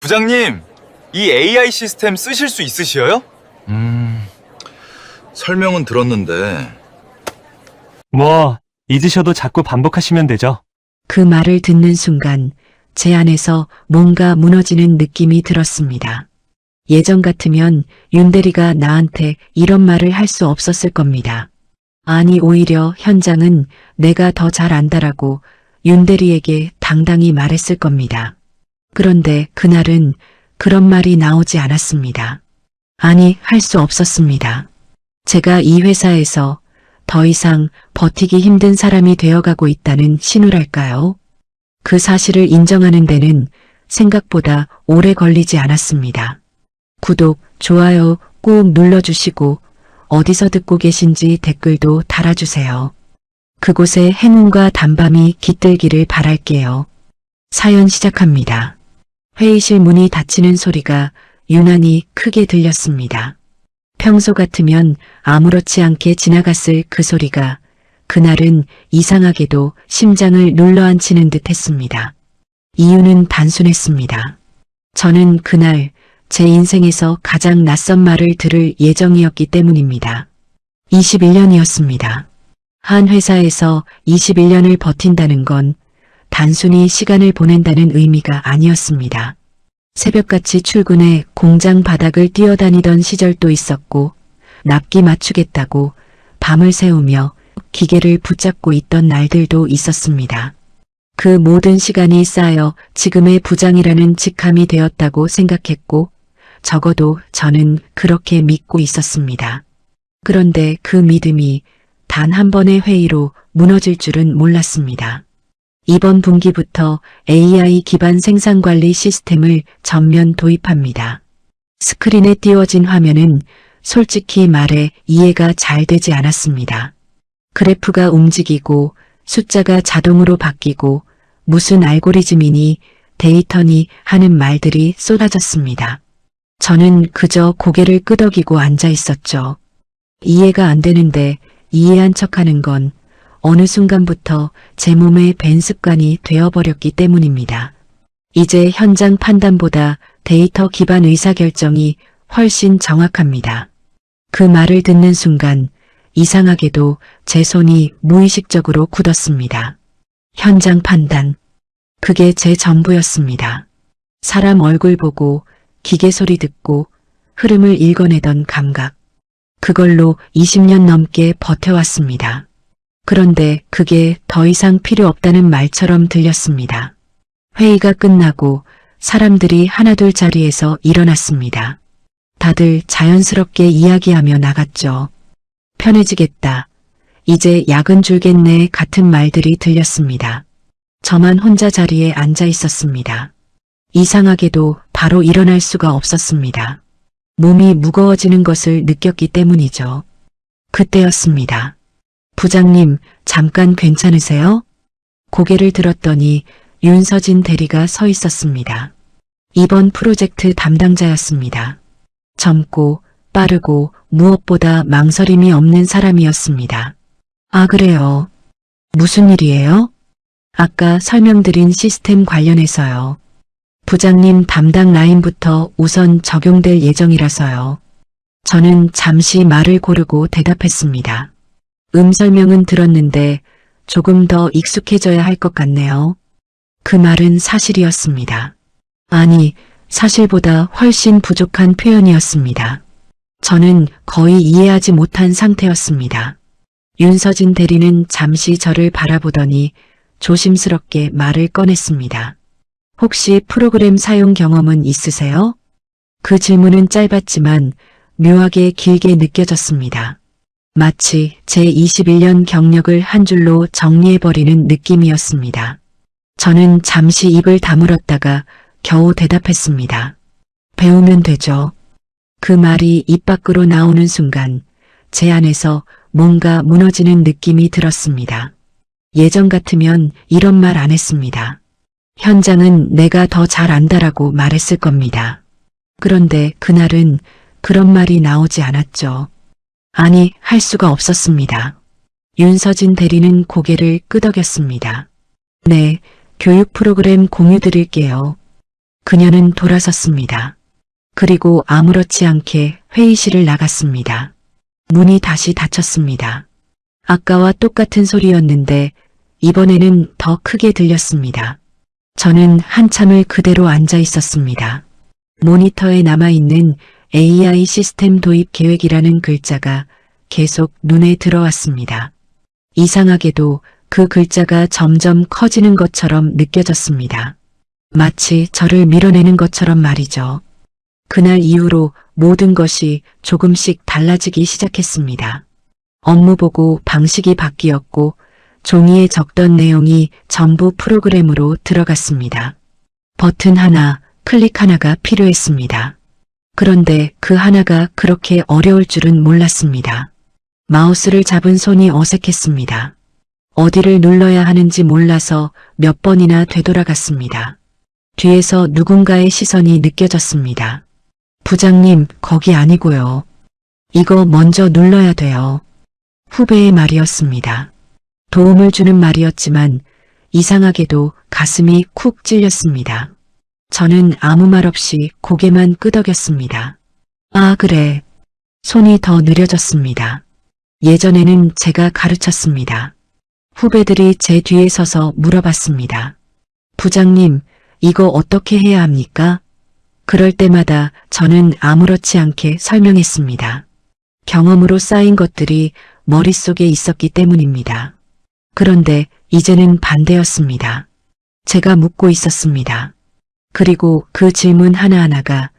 부장님, 이 AI 시스템 쓰실 수 있으시어요? 설명은 들었는데 뭐, 잊으셔도 자꾸 반복하시면 되죠. 그 말을 듣는 순간 제 안에서 뭔가 무너지는 느낌이 들었습니다. 예전 같으면 윤대리가 나한테 이런 말을 할 수 없었을 겁니다. 아니, 오히려 현장은 내가 더 잘 안다라고 윤대리에게 당당히 말했을 겁니다. 그런데 그날은 그런 말이 나오지 않았습니다. 아니, 할 수 없었습니다. 제가 이 회사에서 더 이상 버티기 힘든 사람이 되어가고 있다는 신호랄까요? 그 사실을 인정하는 데는 생각보다 오래 걸리지 않았습니다. 구독, 좋아요 꾹 눌러주시고 어디서 듣고 계신지 댓글도 달아주세요. 그곳에 행운과 단밤이 깃들기를 바랄게요. 사연 시작합니다. 회의실 문이 닫히는 소리가 유난히 크게 들렸습니다. 평소 같으면 아무렇지 않게 지나갔을 그 소리가 그날은 이상하게도 심장을 눌러앉히는 듯 했습니다. 이유는 단순했습니다. 저는 그날 제 인생에서 가장 낯선 말을 들을 예정이었기 때문입니다. 21년이었습니다. 한 회사에서 21년을 버틴다는 건 단순히 시간을 보낸다는 의미가 아니었습니다. 새벽같이 출근해 공장 바닥을 뛰어다니던 시절도 있었고, 납기 맞추겠다고 밤을 새우며 기계를 붙잡고 있던 날들도 있었습니다. 그 모든 시간이 쌓여 지금의 부장이라는 직함이 되었다고 생각했고, 적어도 저는 그렇게 믿고 있었습니다. 그런데 그 믿음이 단 한 번의 회의로 무너질 줄은 몰랐습니다. 이번 분기부터 AI 기반 생산관리 시스템을 전면 도입합니다. 스크린에 띄워진 화면은 솔직히 말해 이해가 잘 되지 않았습니다. 그래프가 움직이고 숫자가 자동으로 바뀌고 무슨 알고리즘이니 데이터니 하는 말들이 쏟아졌습니다. 저는 그저 고개를 끄덕이고 앉아 있었죠. 이해가 안 되는데 이해한 척하는 건 어느 순간부터 제 몸의 밴 습관이 되어버렸기 때문입니다. 이제 현장 판단보다 데이터 기반 의사결정이 훨씬 정확합니다. 그 말을 듣는 순간 이상하게도 제 손이 무의식적으로 굳었습니다. 현장 판단. 그게 제 전부였습니다. 사람 얼굴 보고 기계 소리 듣고 흐름을 읽어내던 감각. 그걸로 20년 넘게 버텨왔습니다. 그런데 그게 더 이상 필요 없다는 말처럼 들렸습니다. 회의가 끝나고 사람들이 하나둘 자리에서 일어났습니다. 다들 자연스럽게 이야기하며 나갔죠. 편해지겠다. 이제 야근 줄겠네 같은 말들이 들렸습니다. 저만 혼자 자리에 앉아 있었습니다. 이상하게도 바로 일어날 수가 없었습니다. 몸이 무거워지는 것을 느꼈기 때문이죠. 그때였습니다. 부장님, 잠깐 괜찮으세요? 고개를 들었더니 윤서진 대리가 서 있었습니다. 이번 프로젝트 담당자였습니다. 젊고 빠르고 무엇보다 망설임이 없는 사람이었습니다. 아, 그래요? 무슨 일이에요? 아까 설명드린 시스템 관련해서요. 부장님 담당 라인부터 우선 적용될 예정이라서요. 저는 잠시 말을 고르고 대답했습니다. 설명은 들었는데 조금 더 익숙해져야 할 것 같네요. 그 말은 사실이었습니다. 아니, 사실보다 훨씬 부족한 표현이었습니다. 저는 거의 이해하지 못한 상태였습니다. 윤서진 대리는 잠시 저를 바라보더니 조심스럽게 말을 꺼냈습니다. 혹시 프로그램 사용 경험은 있으세요? 그 질문은 짧았지만 묘하게 길게 느껴졌습니다. 마치 제 21년 경력을 한 줄로 정리해버리는 느낌이었습니다. 저는 잠시 입을 다물었다가 겨우 대답했습니다. 배우면 되죠. 그 말이 입 밖으로 나오는 순간 제 안에서 뭔가 무너지는 느낌이 들었습니다. 예전 같으면 이런 말 안 했습니다. 현장은 내가 더 잘 안다라고 말했을 겁니다. 그런데 그날은 그런 말이 나오지 않았죠. 아니, 할 수가 없었습니다. 윤서진 대리는 고개를 끄덕였습니다. 네, 교육 프로그램 공유 드릴게요. 그녀는 돌아섰습니다. 그리고 아무렇지 않게 회의실을 나갔습니다. 문이 다시 닫혔습니다. 아까와 똑같은 소리였는데 이번에는 더 크게 들렸습니다. 저는 한참을 그대로 앉아 있었습니다. 모니터에 남아있는 AI 시스템 도입 계획이라는 글자가 계속 눈에 들어왔습니다. 이상하게도 그 글자가 점점 커지는 것처럼 느껴졌습니다. 마치 저를 밀어내는 것처럼 말이죠. 그날 이후로 모든 것이 조금씩 달라지기 시작했습니다. 업무보고 방식이 바뀌었고 종이에 적던 내용이 전부 프로그램으로 들어갔습니다. 버튼 하나, 클릭 하나가 필요했습니다. 그런데 그 하나가 그렇게 어려울 줄은 몰랐습니다. 마우스를 잡은 손이 어색했습니다. 어디를 눌러야 하는지 몰라서 몇 번이나 되돌아갔습니다. 뒤에서 누군가의 시선이 느껴졌습니다. 부장님, 거기 아니고요. 이거 먼저 눌러야 돼요. 후배의 말이었습니다. 도움을 주는 말이었지만 이상하게도 가슴이 쿡 찔렸습니다. 저는 아무 말 없이 고개만 끄덕였습니다. 아, 그래. 손이 더 느려졌습니다. 예전에는 제가 가르쳤습니다. 후배들이 제 뒤에 서서 물어봤습니다. 부장님, 이거 어떻게 해야 합니까? 그럴 때마다 저는 아무렇지 않게 설명했습니다. 경험으로 쌓인 것들이 머릿속에 있었기 때문입니다. 그런데 이제는 반대였습니다. 제가 묻고 있었습니다. 그리고 그 질문 하나하나가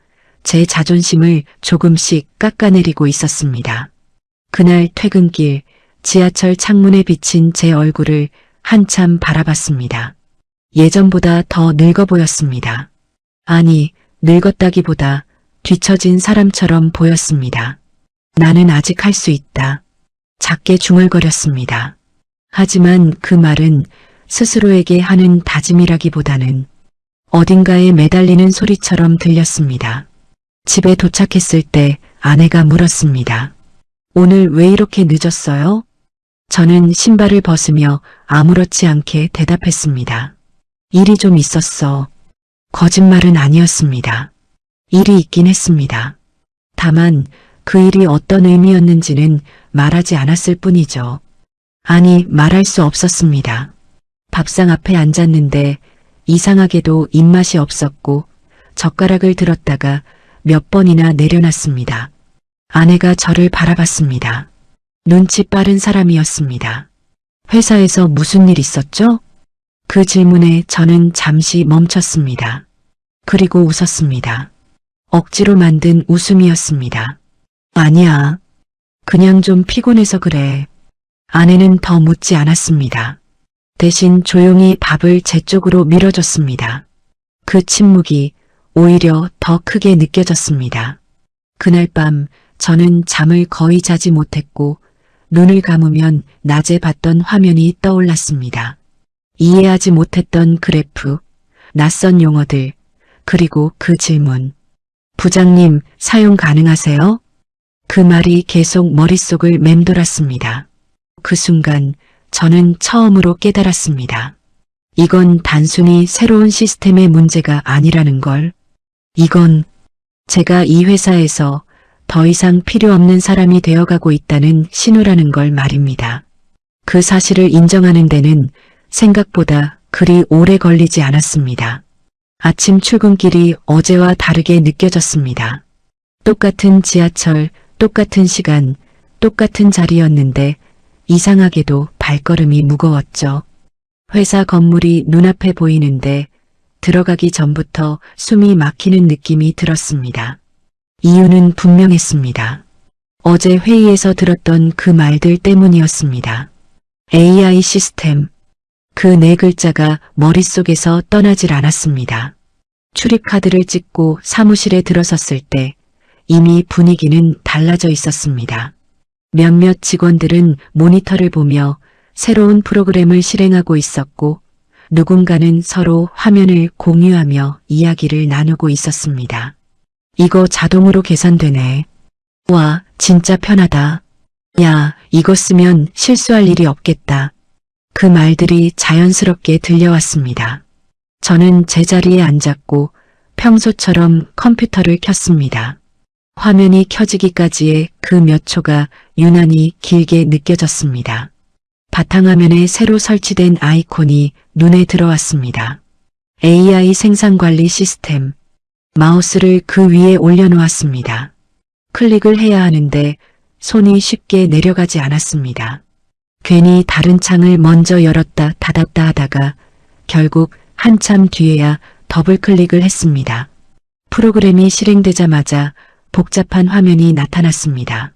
제 자존심을 조금씩 깎아내리고 있었습니다. 그날 퇴근길 지하철 창문에 비친 제 얼굴을 한참 바라봤습니다. 예전보다 더 늙어 보였습니다. 아니, 늙었다기보다 뒤처진 사람처럼 보였습니다. 나는 아직 할 수 있다. 작게 중얼거렸습니다. 하지만 그 말은 스스로에게 하는 다짐이라기보다는 어딘가에 매달리는 소리처럼 들렸습니다. 집에 도착했을 때 아내가 물었습니다. 오늘 왜 이렇게 늦었어요? 저는 신발을 벗으며 아무렇지 않게 대답했습니다. 일이 좀 있었어. 거짓말은 아니었습니다. 일이 있긴 했습니다. 다만 그 일이 어떤 의미였는지는 말하지 않았을 뿐이죠. 아니, 말할 수 없었습니다. 밥상 앞에 앉았는데 이상하게도 입맛이 없었고 젓가락을 들었다가 몇 번이나 내려놨습니다. 아내가 저를 바라봤습니다. 눈치 빠른 사람이었습니다. 회사에서 무슨 일 있었죠? 그 질문에 저는 잠시 멈췄습니다. 그리고 웃었습니다. 억지로 만든 웃음이었습니다. 아니야. 그냥 좀 피곤해서 그래. 아내는 더 묻지 않았습니다. 대신 조용히 밥을 제 쪽으로 밀어줬습니다. 그 침묵이 오히려 더 크게 느껴졌습니다. 그날 밤 저는 잠을 거의 자지 못했고 눈을 감으면 낮에 봤던 화면이 떠올랐습니다. 이해하지 못했던 그래프, 낯선 용어들, 그리고 그 질문. 부장님, 사용 가능하세요? 그 말이 계속 머릿속을 맴돌았습니다. 그 순간 저는 처음으로 깨달았습니다. 이건 단순히 새로운 시스템의 문제가 아니라는 걸. 이건 제가 이 회사에서 더 이상 필요 없는 사람이 되어가고 있다는 신호라는 걸 말입니다. 그 사실을 인정하는 데는 생각보다 그리 오래 걸리지 않았습니다. 아침 출근길이 어제와 다르게 느껴졌습니다. 똑같은 지하철, 똑같은 시간, 똑같은 자리였는데 이상하게도 발걸음이 무거웠죠. 회사 건물이 눈앞에 보이는데 들어가기 전부터 숨이 막히는 느낌이 들었습니다. 이유는 분명했습니다. 어제 회의에서 들었던 그 말들 때문이었습니다. AI 시스템. 그 네 글자가 머릿속에서 떠나질 않았습니다. 출입카드를 찍고 사무실에 들어섰을 때 이미 분위기는 달라져 있었습니다. 몇몇 직원들은 모니터를 보며 새로운 프로그램을 실행하고 있었고 누군가는 서로 화면을 공유하며 이야기를 나누고 있었습니다. 이거 자동으로 계산되네. 와, 진짜 편하다. 야, 이거 쓰면 실수할 일이 없겠다. 그 말들이 자연스럽게 들려왔습니다. 저는 제자리에 앉았고 평소처럼 컴퓨터를 켰습니다. 화면이 켜지기까지의 그 몇 초가 유난히 길게 느껴졌습니다. 바탕화면에 새로 설치된 아이콘이 눈에 들어왔습니다. AI 생산관리 시스템. 마우스를 그 위에 올려놓았습니다. 클릭을 해야 하는데 손이 쉽게 내려가지 않았습니다. 괜히 다른 창을 먼저 열었다 닫았다 하다가 결국 한참 뒤에야 더블 클릭을 했습니다. 프로그램이 실행되자마자 복잡한 화면이 나타났습니다.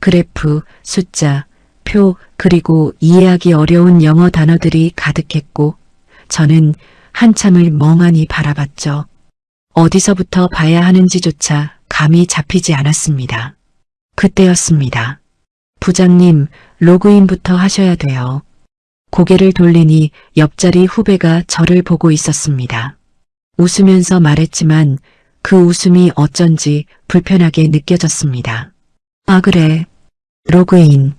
그래프, 숫자, 표, 그리고 이해하기 어려운 영어 단어들이 가득했고 저는 한참을 멍하니 바라봤죠. 어디서부터 봐야 하는지조차 감이 잡히지 않았습니다. 그때였습니다. 부장님, 로그인부터 하셔야 돼요. 고개를 돌리니 옆자리 후배가 저를 보고 있었습니다. 웃으면서 말했지만 그 웃음이 어쩐지 불편하게 느껴졌습니다. 아, 그래. 로그인.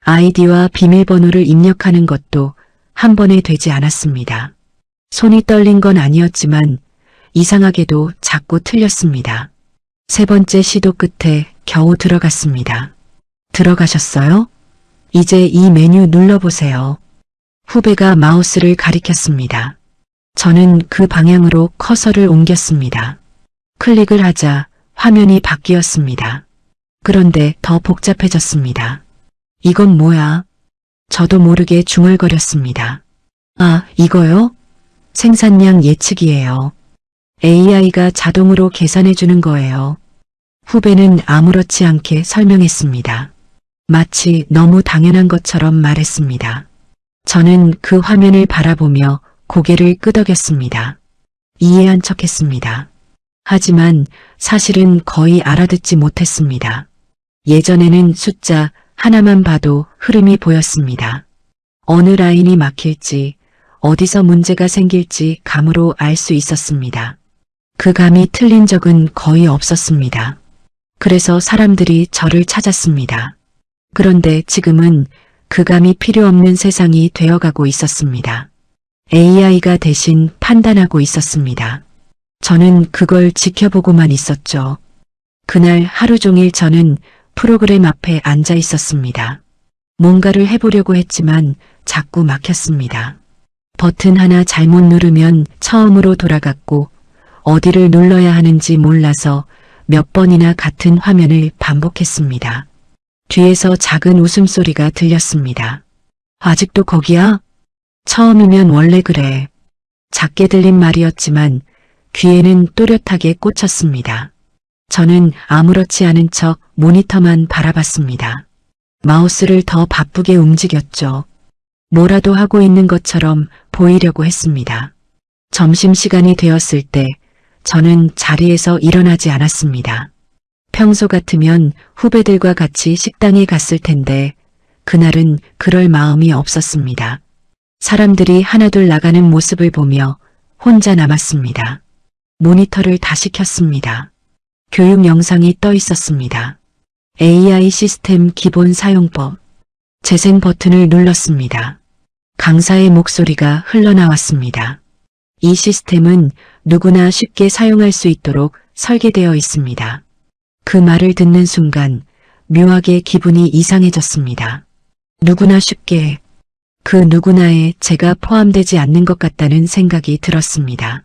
아이디와 비밀번호를 입력하는 것도 한 번에 되지 않았습니다. 손이 떨린 건 아니었지만 이상하게도 자꾸 틀렸습니다. 세 번째 시도 끝에 겨우 들어갔습니다. 들어가셨어요? 이제 이 메뉴 눌러보세요. 후배가 마우스를 가리켰습니다. 저는 그 방향으로 커서를 옮겼습니다. 클릭을 하자 화면이 바뀌었습니다. 그런데 더 복잡해졌습니다. 이건 뭐야? 저도 모르게 중얼거렸습니다. 아, 이거요? 생산량 예측이에요. AI가 자동으로 계산해주는 거예요. 후배는 아무렇지 않게 설명했습니다. 마치 너무 당연한 것처럼 말했습니다. 저는 그 화면을 바라보며 고개를 끄덕였습니다. 이해한 척했습니다. 하지만 사실은 거의 알아듣지 못했습니다. 예전에는 숫자 하나만 봐도 흐름이 보였습니다. 어느 라인이 막힐지, 어디서 문제가 생길지 감으로 알 수 있었습니다. 그 감이 틀린 적은 거의 없었습니다. 그래서 사람들이 저를 찾았습니다. 그런데 지금은 그 감이 필요 없는 세상이 되어가고 있었습니다. AI가 대신 판단하고 있었습니다. 저는 그걸 지켜보고만 있었죠. 그날 하루 종일 저는 프로그램 앞에 앉아 있었습니다. 뭔가를 해보려고 했지만 자꾸 막혔습니다. 버튼 하나 잘못 누르면 처음으로 돌아갔고 어디를 눌러야 하는지 몰라서 몇 번이나 같은 화면을 반복했습니다. 뒤에서 작은 웃음소리가 들렸습니다. 아직도 거기야? 처음이면 원래 그래. 작게 들린 말이었지만 귀에는 또렷하게 꽂혔습니다. 저는 아무렇지 않은 척 모니터만 바라봤습니다. 마우스를 더 바쁘게 움직였죠. 뭐라도 하고 있는 것처럼 보이려고 했습니다. 점심시간이 되었을 때 저는 자리에서 일어나지 않았습니다. 평소 같으면 후배들과 같이 식당에 갔을 텐데 그날은 그럴 마음이 없었습니다. 사람들이 하나둘 나가는 모습을 보며 혼자 남았습니다. 모니터를 다시 켰습니다. 교육 영상이 떠 있었습니다. AI 시스템 기본 사용법. 재생 버튼을 눌렀습니다. 강사의 목소리가 흘러나왔습니다. 이 시스템은 누구나 쉽게 사용할 수 있도록 설계되어 있습니다. 그 말을 듣는 순간 묘하게 기분이 이상해졌습니다. 누구나 쉽게, 그 누구나에 제가 포함되지 않는 것 같다는 생각이 들었습니다.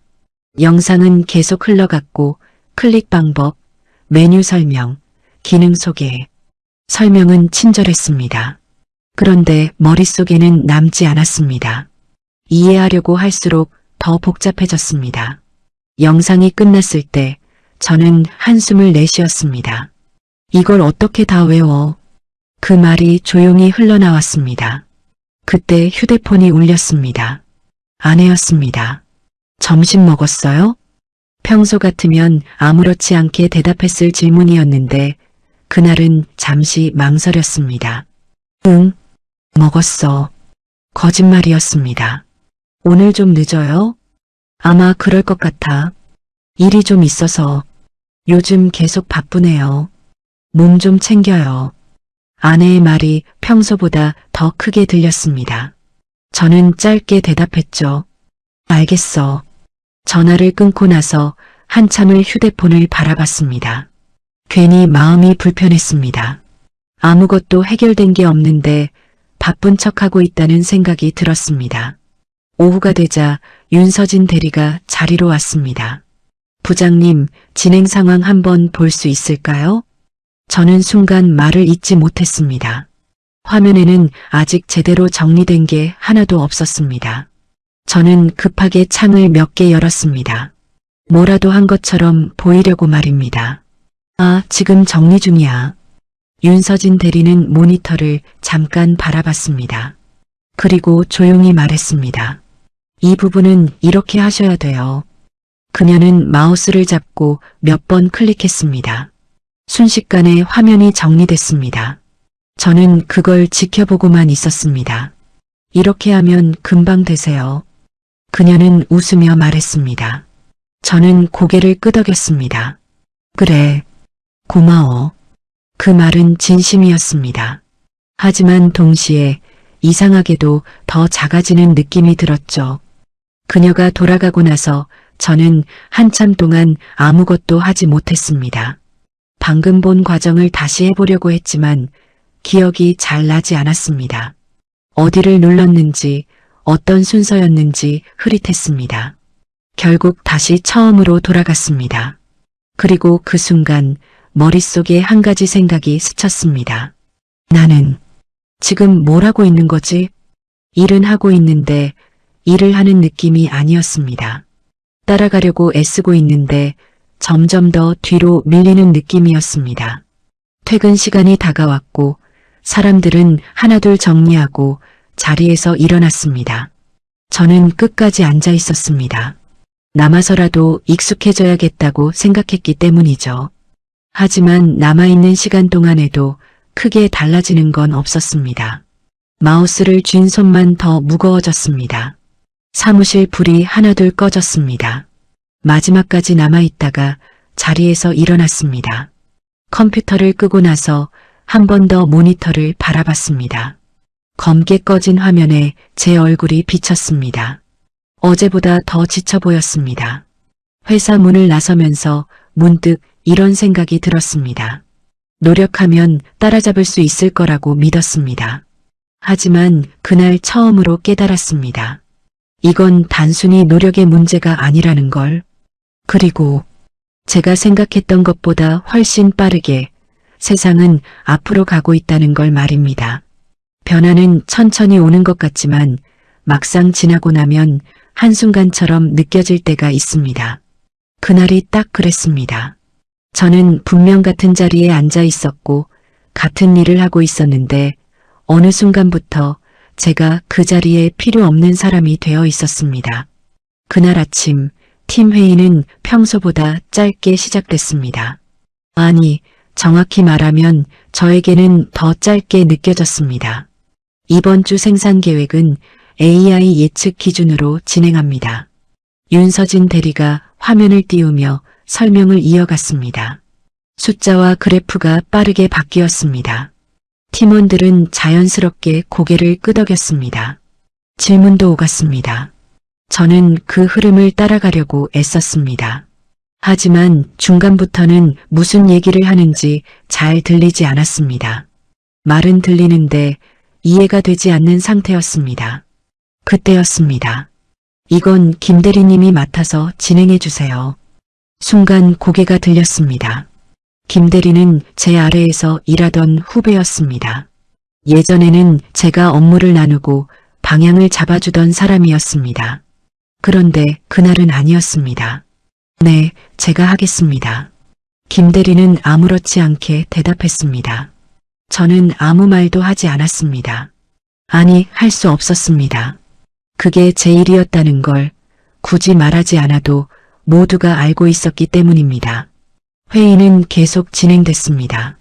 영상은 계속 흘러갔고 클릭 방법, 메뉴 설명, 기능 소개, 설명은 친절했습니다. 그런데 머릿속에는 남지 않았습니다. 이해하려고 할수록 더 복잡해졌습니다. 영상이 끝났을 때 저는 한숨을 내쉬었습니다. 이걸 어떻게 다 외워? 그 말이 조용히 흘러나왔습니다. 그때 휴대폰이 울렸습니다. 아내였습니다. 점심 먹었어요? 평소 같으면 아무렇지 않게 대답했을 질문이었는데 그날은 잠시 망설였습니다. 응, 먹었어. 거짓말이었습니다. 오늘 좀 늦어요? 아마 그럴 것 같아. 일이 좀 있어서. 요즘 계속 바쁘네요. 몸 좀 챙겨요. 아내의 말이 평소보다 더 크게 들렸습니다. 저는 짧게 대답했죠. 알겠어. 전화를 끊고 나서 한참을 휴대폰을 바라봤습니다. 괜히 마음이 불편했습니다. 아무것도 해결된 게 없는데 바쁜 척하고 있다는 생각이 들었습니다. 오후가 되자 윤서진 대리가 자리로 왔습니다. 부장님, 진행 상황 한번 볼 수 있을까요? 저는 순간 말을 잇지 못했습니다. 화면에는 아직 제대로 정리된 게 하나도 없었습니다. 저는 급하게 창을 몇 개 열었습니다. 뭐라도 한 것처럼 보이려고 말입니다. 아, 지금 정리 중이야. 윤서진 대리는 모니터를 잠깐 바라봤습니다. 그리고 조용히 말했습니다. 이 부분은 이렇게 하셔야 돼요. 그녀는 마우스를 잡고 몇 번 클릭했습니다. 순식간에 화면이 정리됐습니다. 저는 그걸 지켜보고만 있었습니다. 이렇게 하면 금방 되세요. 그녀는 웃으며 말했습니다. 저는 고개를 끄덕였습니다. 그래, 고마워. 그 말은 진심이었습니다. 하지만 동시에 이상하게도 더 작아지는 느낌이 들었죠. 그녀가 돌아가고 나서 저는 한참 동안 아무것도 하지 못했습니다. 방금 본 과정을 다시 해보려고 했지만 기억이 잘 나지 않았습니다. 어디를 눌렀는지 어떤 순서였는지 흐릿했습니다. 결국 다시 처음으로 돌아갔습니다. 그리고 그 순간 머릿속에 한 가지 생각이 스쳤습니다. 나는 지금 뭘 하고 있는 거지? 일은 하고 있는데 일을 하는 느낌이 아니었습니다. 따라가려고 애쓰고 있는데 점점 더 뒤로 밀리는 느낌이었습니다. 퇴근 시간이 다가왔고 사람들은 하나둘 정리하고 자리에서 일어났습니다. 저는 끝까지 앉아 있었습니다. 남아서라도 익숙해져야겠다고 생각했기 때문이죠. 하지만 남아있는 시간 동안에도 크게 달라지는 건 없었습니다. 마우스를 쥔 손만 더 무거워졌습니다. 사무실 불이 하나둘 꺼졌습니다. 마지막까지 남아있다가 자리에서 일어났습니다. 컴퓨터를 끄고 나서 한 번 더 모니터를 바라봤습니다. 검게 꺼진 화면에 제 얼굴이 비쳤습니다. 어제보다 더 지쳐 보였습니다. 회사 문을 나서면서 문득 이런 생각이 들었습니다. 노력하면 따라잡을 수 있을 거라고 믿었습니다. 하지만 그날 처음으로 깨달았습니다. 이건 단순히 노력의 문제가 아니라는 걸. 그리고 제가 생각했던 것보다 훨씬 빠르게 세상은 앞으로 가고 있다는 걸 말입니다. 변화는 천천히 오는 것 같지만 막상 지나고 나면 한순간처럼 느껴질 때가 있습니다. 그날이 딱 그랬습니다. 저는 분명 같은 자리에 앉아 있었고 같은 일을 하고 있었는데 어느 순간부터 제가 그 자리에 필요 없는 사람이 되어 있었습니다. 그날 아침 팀 회의는 평소보다 짧게 시작됐습니다. 아니, 정확히 말하면 저에게는 더 짧게 느껴졌습니다. 이번 주 생산 계획은 AI 예측 기준으로 진행합니다. 윤서진 대리가 화면을 띄우며 설명을 이어갔습니다. 숫자와 그래프가 빠르게 바뀌었습니다. 팀원들은 자연스럽게 고개를 끄덕였습니다. 질문도 오갔습니다. 저는 그 흐름을 따라가려고 애썼습니다. 하지만 중간부터는 무슨 얘기를 하는지 잘 들리지 않았습니다. 말은 들리는데 이해가 되지 않는 상태였습니다. 그때였습니다. 이건 김 대리님이 맡아서 진행해 주세요. 순간 고개가 들렸습니다. 김 대리는 제 아래에서 일하던 후배였습니다. 예전에는 제가 업무를 나누고 방향을 잡아주던 사람이었습니다. 그런데 그날은 아니었습니다. 네, 제가 하겠습니다. 김 대리는 아무렇지 않게 대답했습니다. 저는 아무 말도 하지 않았습니다. 아니, 할 수 없었습니다. 그게 제 일이었다는 걸 굳이 말하지 않아도 모두가 알고 있었기 때문입니다. 회의는 계속 진행됐습니다.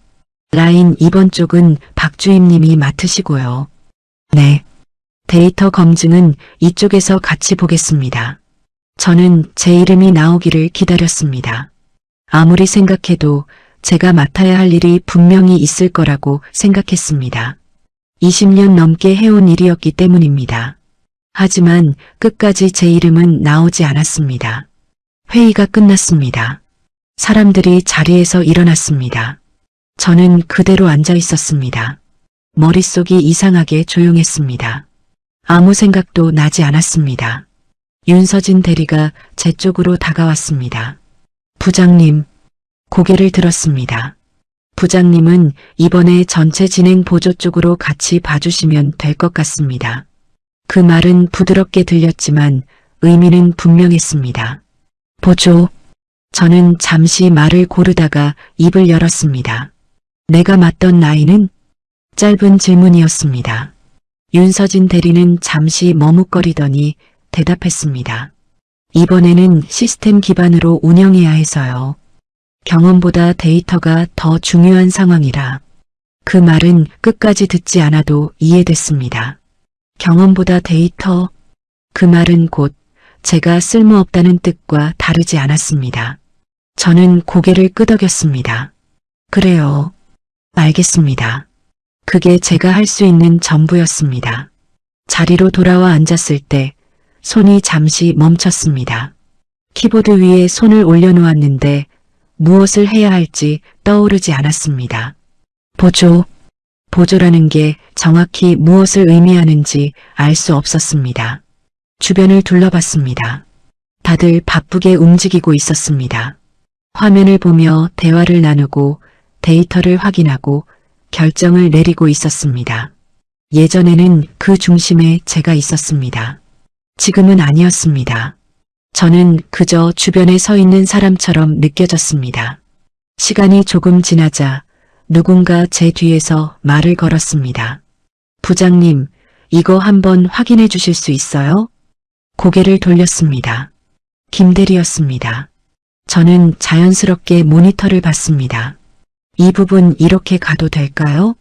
라인 2번 쪽은 박주임님이 맡으시고요. 네. 데이터 검증은 이쪽에서 같이 보겠습니다. 저는 제 이름이 나오기를 기다렸습니다. 아무리 생각해도 제가 맡아야 할 일이 분명히 있을 거라고 생각했습니다. 20년 넘게 해온 일이었기 때문입니다. 하지만 끝까지 제 이름은 나오지 않았습니다. 회의가 끝났습니다. 사람들이 자리에서 일어났습니다. 저는 그대로 앉아 있었습니다. 머릿속이 이상하게 조용했습니다. 아무 생각도 나지 않았습니다. 윤서진 대리가 제 쪽으로 다가왔습니다. 부장님, 고개를 들었습니다. 부장님은 이번에 전체 진행 보조 쪽으로 같이 봐주시면 될 것 같습니다. 그 말은 부드럽게 들렸지만 의미는 분명했습니다. 보조. 저는 잠시 말을 고르다가 입을 열었습니다. 내가 맡던 나이는? 짧은 질문이었습니다. 윤서진 대리는 잠시 머뭇거리더니 대답했습니다. 이번에는 시스템 기반으로 운영해야 해서요. 경험보다 데이터가 더 중요한 상황이라. 그 말은 끝까지 듣지 않아도 이해됐습니다. 경험보다 데이터. 그 말은 곧 제가 쓸모없다는 뜻과 다르지 않았습니다. 저는 고개를 끄덕였습니다. 그래요. 알겠습니다. 그게 제가 할 수 있는 전부였습니다. 자리로 돌아와 앉았을 때 손이 잠시 멈췄습니다. 키보드 위에 손을 올려놓았는데 무엇을 해야 할지 떠오르지 않았습니다. 보조. 보조라는 게 정확히 무엇을 의미하는지 알 수 없었습니다. 주변을 둘러봤습니다. 다들 바쁘게 움직이고 있었습니다. 화면을 보며 대화를 나누고 데이터를 확인하고 결정을 내리고 있었습니다. 예전에는 그 중심에 제가 있었습니다. 지금은 아니었습니다. 저는 그저 주변에 서 있는 사람처럼 느껴졌습니다. 시간이 조금 지나자 누군가 제 뒤에서 말을 걸었습니다. 부장님, 이거 한번 확인해 주실 수 있어요? 고개를 돌렸습니다. 김대리였습니다. 저는 자연스럽게 모니터를 봤습니다. 이 부분 이렇게 가도 될까요?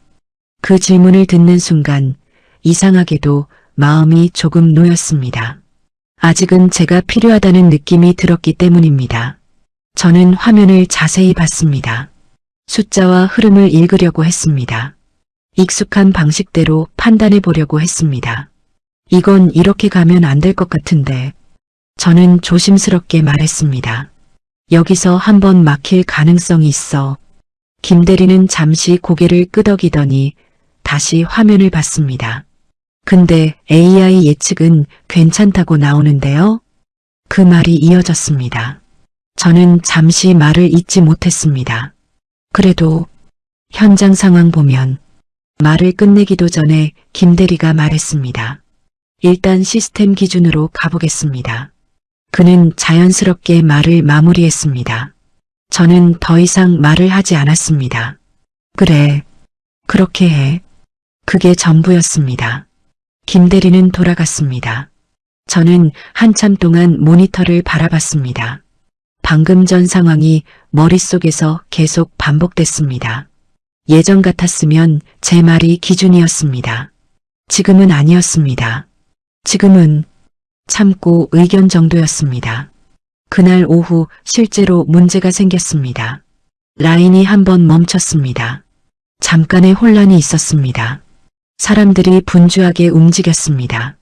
그 질문을 듣는 순간 이상하게도 마음이 조금 놓였습니다. 아직은 제가 필요하다는 느낌이 들었기 때문입니다. 저는 화면을 자세히 봤습니다. 숫자와 흐름을 읽으려고 했습니다. 익숙한 방식대로 판단해 보려고 했습니다. 이건 이렇게 가면 안 될 것 같은데. 저는 조심스럽게 말했습니다. 여기서 한번 막힐 가능성이 있어. 김대리는 잠시 고개를 끄덕이더니 다시 화면을 봤습니다. 근데 AI 예측은 괜찮다고 나오는데요? 그 말이 이어졌습니다. 저는 잠시 말을 잇지 못했습니다. 그래도 현장 상황 보면. 말을 끝내기도 전에 김대리가 말했습니다. 일단 시스템 기준으로 가보겠습니다. 그는 자연스럽게 말을 마무리했습니다. 저는 더 이상 말을 하지 않았습니다. 그래, 그렇게 해. 그게 전부였습니다. 김대리는 돌아갔습니다. 저는 한참 동안 모니터를 바라봤습니다. 방금 전 상황이 머릿속에서 계속 반복됐습니다. 예전 같았으면 제 말이 기준이었습니다. 지금은 아니었습니다. 지금은 참고 의견 정도였습니다. 그날 오후 실제로 문제가 생겼습니다. 라인이 한번 멈췄습니다. 잠깐의 혼란이 있었습니다. 사람들이 분주하게 움직였습니다.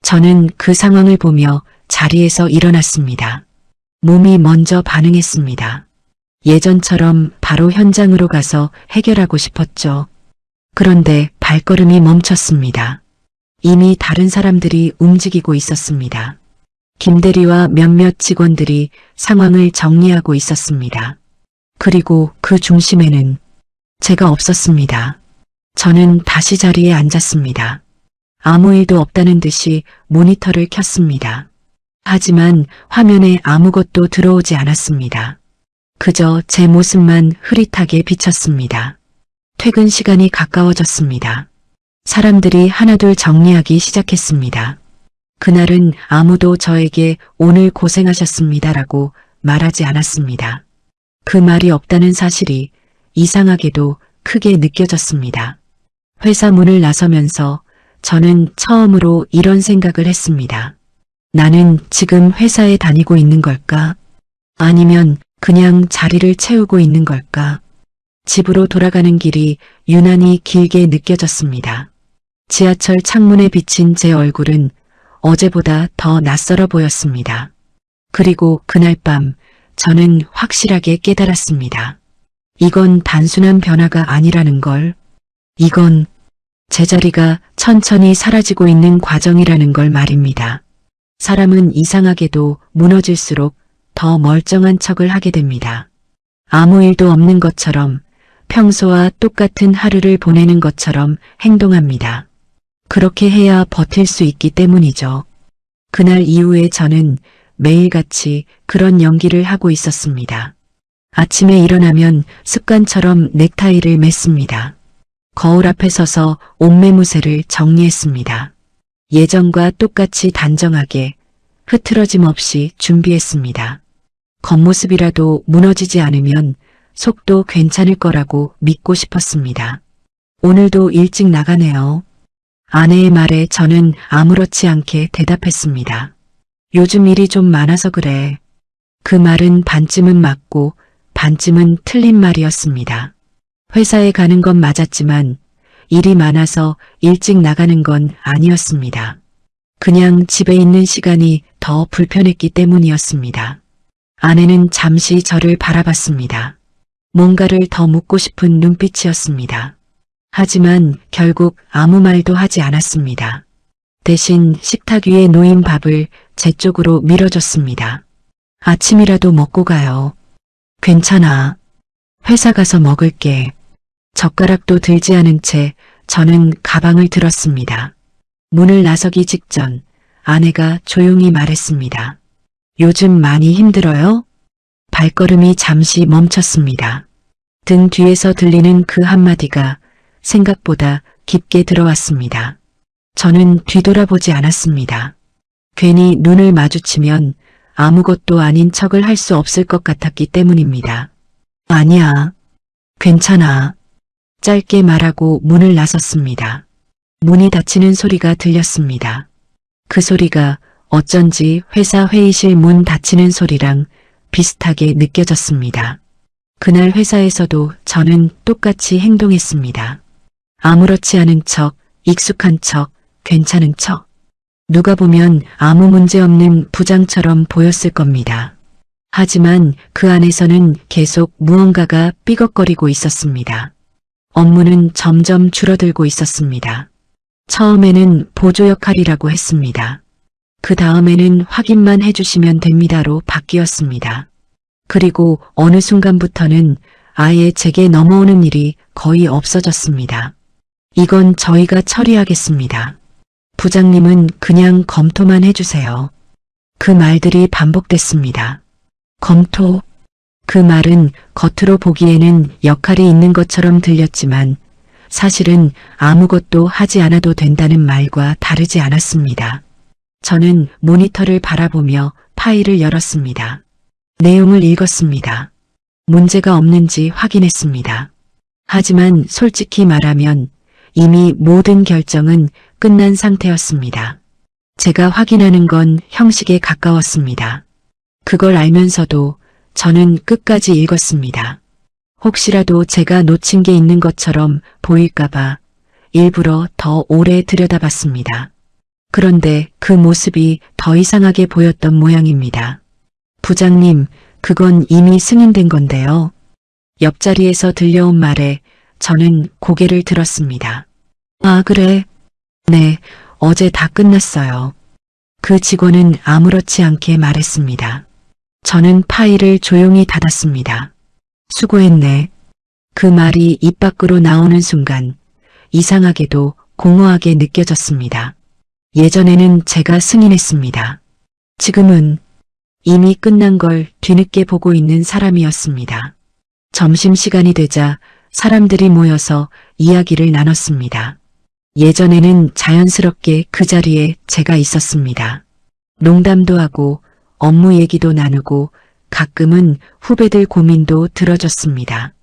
저는 그 상황을 보며 자리에서 일어났습니다. 몸이 먼저 반응했습니다. 예전처럼 바로 현장으로 가서 해결하고 싶었죠. 그런데 발걸음이 멈췄습니다. 이미 다른 사람들이 움직이고 있었습니다. 김대리와 몇몇 직원들이 상황을 정리하고 있었습니다. 그리고 그 중심에는 제가 없었습니다. 저는 다시 자리에 앉았습니다. 아무 일도 없다는 듯이 모니터를 켰습니다. 하지만 화면에 아무것도 들어오지 않았습니다. 그저 제 모습만 흐릿하게 비쳤습니다. 퇴근 시간이 가까워졌습니다. 사람들이 하나둘 정리하기 시작했습니다. 그날은 아무도 저에게 오늘 고생하셨습니다라고 말하지 않았습니다. 그 말이 없다는 사실이 이상하게도 크게 느껴졌습니다. 회사 문을 나서면서 저는 처음으로 이런 생각을 했습니다. 나는 지금 회사에 다니고 있는 걸까? 아니면 그냥 자리를 채우고 있는 걸까? 집으로 돌아가는 길이 유난히 길게 느껴졌습니다. 지하철 창문에 비친 제 얼굴은 어제보다 더 낯설어 보였습니다. 그리고 그날 밤 저는 확실하게 깨달았습니다. 이건 단순한 변화가 아니라는 걸. 이건 제자리가 천천히 사라지고 있는 과정이라는 걸 말입니다. 사람은 이상하게도 무너질수록 더 멀쩡한 척을 하게 됩니다. 아무 일도 없는 것처럼, 평소와 똑같은 하루를 보내는 것처럼 행동합니다. 그렇게 해야 버틸 수 있기 때문이죠. 그날 이후에 저는 매일같이 그런 연기를 하고 있었습니다. 아침에 일어나면 습관처럼 넥타이를 맸습니다. 거울 앞에 서서 옷매무새를 정리했습니다. 예전과 똑같이 단정하게 흐트러짐 없이 준비했습니다. 겉모습이라도 무너지지 않으면 속도 괜찮을 거라고 믿고 싶었습니다. 오늘도 일찍 나가네요. 아내의 말에 저는 아무렇지 않게 대답했습니다. 요즘 일이 좀 많아서 그래. 그 말은 반쯤은 맞고 반쯤은 틀린 말이었습니다. 회사에 가는 건 맞았지만 일이 많아서 일찍 나가는 건 아니었습니다. 그냥 집에 있는 시간이 더 불편했기 때문이었습니다. 아내는 잠시 저를 바라봤습니다. 뭔가를 더 묻고 싶은 눈빛이었습니다. 하지만 결국 아무 말도 하지 않았습니다. 대신 식탁 위에 놓인 밥을 제 쪽으로 밀어줬습니다. 아침이라도 먹고 가요. 괜찮아. 회사 가서 먹을게. 젓가락도 들지 않은 채 저는 가방을 들었습니다. 문을 나서기 직전 아내가 조용히 말했습니다. 요즘 많이 힘들어요? 발걸음이 잠시 멈췄습니다. 등 뒤에서 들리는 그 한마디가 생각보다 깊게 들어왔습니다. 저는 뒤돌아보지 않았습니다. 괜히 눈을 마주치면 아무것도 아닌 척을 할 수 없을 것 같았기 때문입니다. 아니야. 괜찮아. 짧게 말하고 문을 나섰습니다. 문이 닫히는 소리가 들렸습니다. 그 소리가 어쩐지 회사 회의실 문 닫히는 소리랑 비슷하게 느껴졌습니다. 그날 회사에서도 저는 똑같이 행동했습니다. 아무렇지 않은 척, 익숙한 척, 괜찮은 척. 누가 보면 아무 문제 없는 부장처럼 보였을 겁니다. 하지만 그 안에서는 계속 무언가가 삐걱거리고 있었습니다. 업무는 점점 줄어들고 있었습니다. 처음에는 보조 역할이라고 했습니다. 그 다음에는 확인만 해주시면 됩니다로 바뀌었습니다. 그리고 어느 순간부터는 아예 제게 넘어오는 일이 거의 없어졌습니다. 이건 저희가 처리하겠습니다. 부장님은 그냥 검토만 해주세요. 그 말들이 반복됐습니다. 검토. 그 말은 겉으로 보기에는 역할이 있는 것처럼 들렸지만 사실은 아무것도 하지 않아도 된다는 말과 다르지 않았습니다. 저는 모니터를 바라보며 파일을 열었습니다. 내용을 읽었습니다. 문제가 없는지 확인했습니다. 하지만 솔직히 말하면 이미 모든 결정은 끝난 상태였습니다. 제가 확인하는 건 형식에 가까웠습니다. 그걸 알면서도 저는 끝까지 읽었습니다. 혹시라도 제가 놓친 게 있는 것처럼 보일까봐 일부러 더 오래 들여다봤습니다. 그런데 그 모습이 더 이상하게 보였던 모양입니다. 부장님, 그건 이미 승인된 건데요. 옆자리에서 들려온 말에 저는 고개를 들었습니다. 아, 그래? 네, 어제 다 끝났어요. 그 직원은 아무렇지 않게 말했습니다. 저는 파일을 조용히 닫았습니다. 수고했네. 그 말이 입 밖으로 나오는 순간 이상하게도 공허하게 느껴졌습니다. 예전에는 제가 승인했습니다. 지금은 이미 끝난 걸 뒤늦게 보고 있는 사람이었습니다. 점심시간이 되자 사람들이 모여서 이야기를 나눴습니다. 예전에는 자연스럽게 그 자리에 제가 있었습니다. 농담도 하고 업무 얘기도 나누고 가끔은 후배들 고민도 들어줬습니다.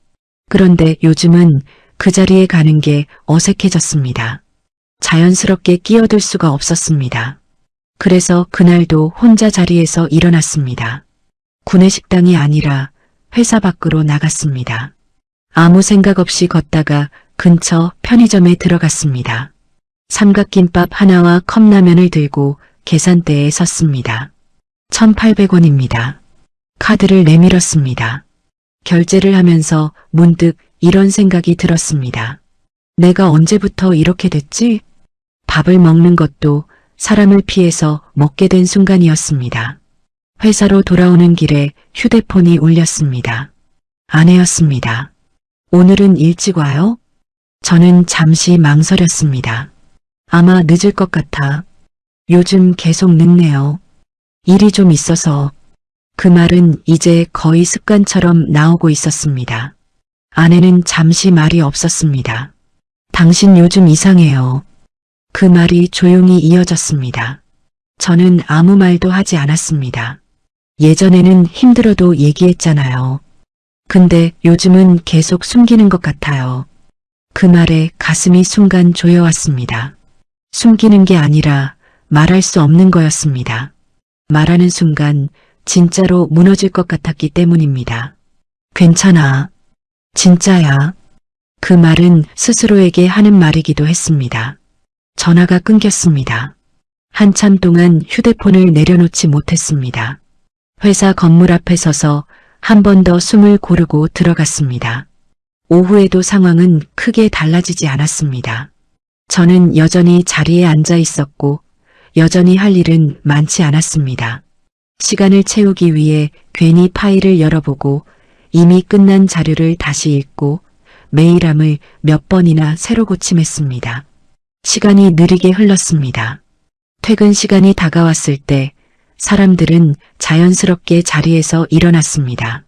그런데 요즘은 그 자리에 가는 게 어색해졌습니다. 자연스럽게 끼어들 수가 없었습니다. 그래서 그날도 혼자 자리에서 일어났습니다. 구내식당이 아니라 회사 밖으로 나갔습니다. 아무 생각 없이 걷다가 근처 편의점에 들어갔습니다. 삼각김밥 하나와 컵라면을 들고 계산대에 섰습니다. 1,800원입니다. 카드를 내밀었습니다. 결제를 하면서 문득 이런 생각이 들었습니다. 내가 언제부터 이렇게 됐지? 밥을 먹는 것도 사람을 피해서 먹게 된 순간이었습니다. 회사로 돌아오는 길에 휴대폰이 울렸습니다. 아내였습니다. 오늘은 일찍 와요? 저는 잠시 망설였습니다. 아마 늦을 것 같아. 요즘 계속 늦네요. 일이 좀 있어서. 그 말은 이제 거의 습관처럼 나오고 있었습니다. 아내는 잠시 말이 없었습니다. 당신 요즘 이상해요. 그 말이 조용히 이어졌습니다. 저는 아무 말도 하지 않았습니다. 예전에는 힘들어도 얘기했잖아요. 근데 요즘은 계속 숨기는 것 같아요. 그 말에 가슴이 순간 조여왔습니다. 숨기는 게 아니라 말할 수 없는 거였습니다. 말하는 순간 진짜로 무너질 것 같았기 때문입니다. 괜찮아. 진짜야. 그 말은 스스로에게 하는 말이기도 했습니다. 전화가 끊겼습니다. 한참 동안 휴대폰을 내려놓지 못했습니다. 회사 건물 앞에 서서 한 번 더 숨을 고르고 들어갔습니다. 오후에도 상황은 크게 달라지지 않았습니다. 저는 여전히 자리에 앉아 있었고 여전히 할 일은 많지 않았습니다. 시간을 채우기 위해 괜히 파일을 열어보고 이미 끝난 자료를 다시 읽고 메일함을 몇 번이나 새로 고침했습니다. 시간이 느리게 흘렀습니다. 퇴근 시간이 다가왔을 때 사람들은 자연스럽게 자리에서 일어났습니다.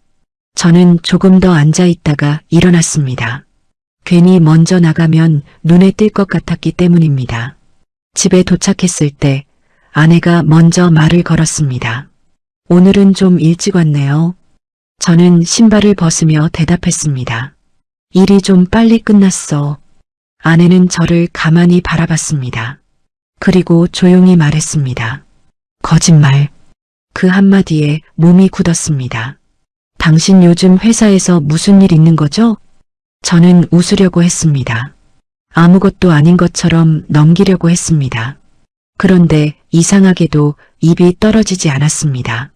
저는 조금 더 앉아 있다가 일어났습니다. 괜히 먼저 나가면 눈에 띌 것 같았기 때문입니다. 집에 도착했을 때 아내가 먼저 말을 걸었습니다. 오늘은 좀 일찍 왔네요. 저는 신발을 벗으며 대답했습니다. 일이 좀 빨리 끝났어. 아내는 저를 가만히 바라봤습니다. 그리고 조용히 말했습니다. 거짓말. 그 한마디에 몸이 굳었습니다. 당신 요즘 회사에서 무슨 일 있는 거죠? 저는 웃으려고 했습니다. 아무것도 아닌 것처럼 넘기려고 했습니다. 그런데 이상하게도 입이 떨어지지 않았습니다.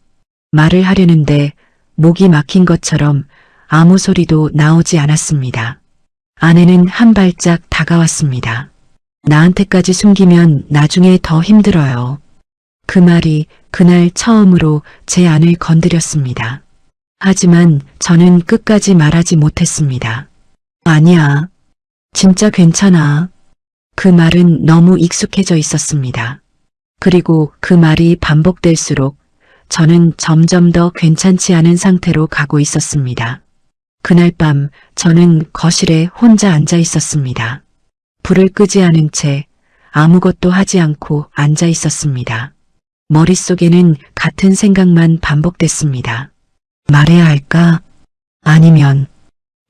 말을 하려는데 목이 막힌 것처럼 아무 소리도 나오지 않았습니다. 아내는 한 발짝 다가왔습니다. 나한테까지 숨기면 나중에 더 힘들어요. 그 말이 그날 처음으로 제 안을 건드렸습니다. 하지만 저는 끝까지 말하지 못했습니다. 아니야. 진짜 괜찮아. 그 말은 너무 익숙해져 있었습니다. 그리고 그 말이 반복될수록 저는 점점 더 괜찮지 않은 상태로 가고 있었습니다. 그날 밤 저는 거실에 혼자 앉아 있었습니다. 불을 끄지 않은 채 아무것도 하지 않고 앉아 있었습니다. 머릿속에는 같은 생각만 반복됐습니다. 말해야 할까? 아니면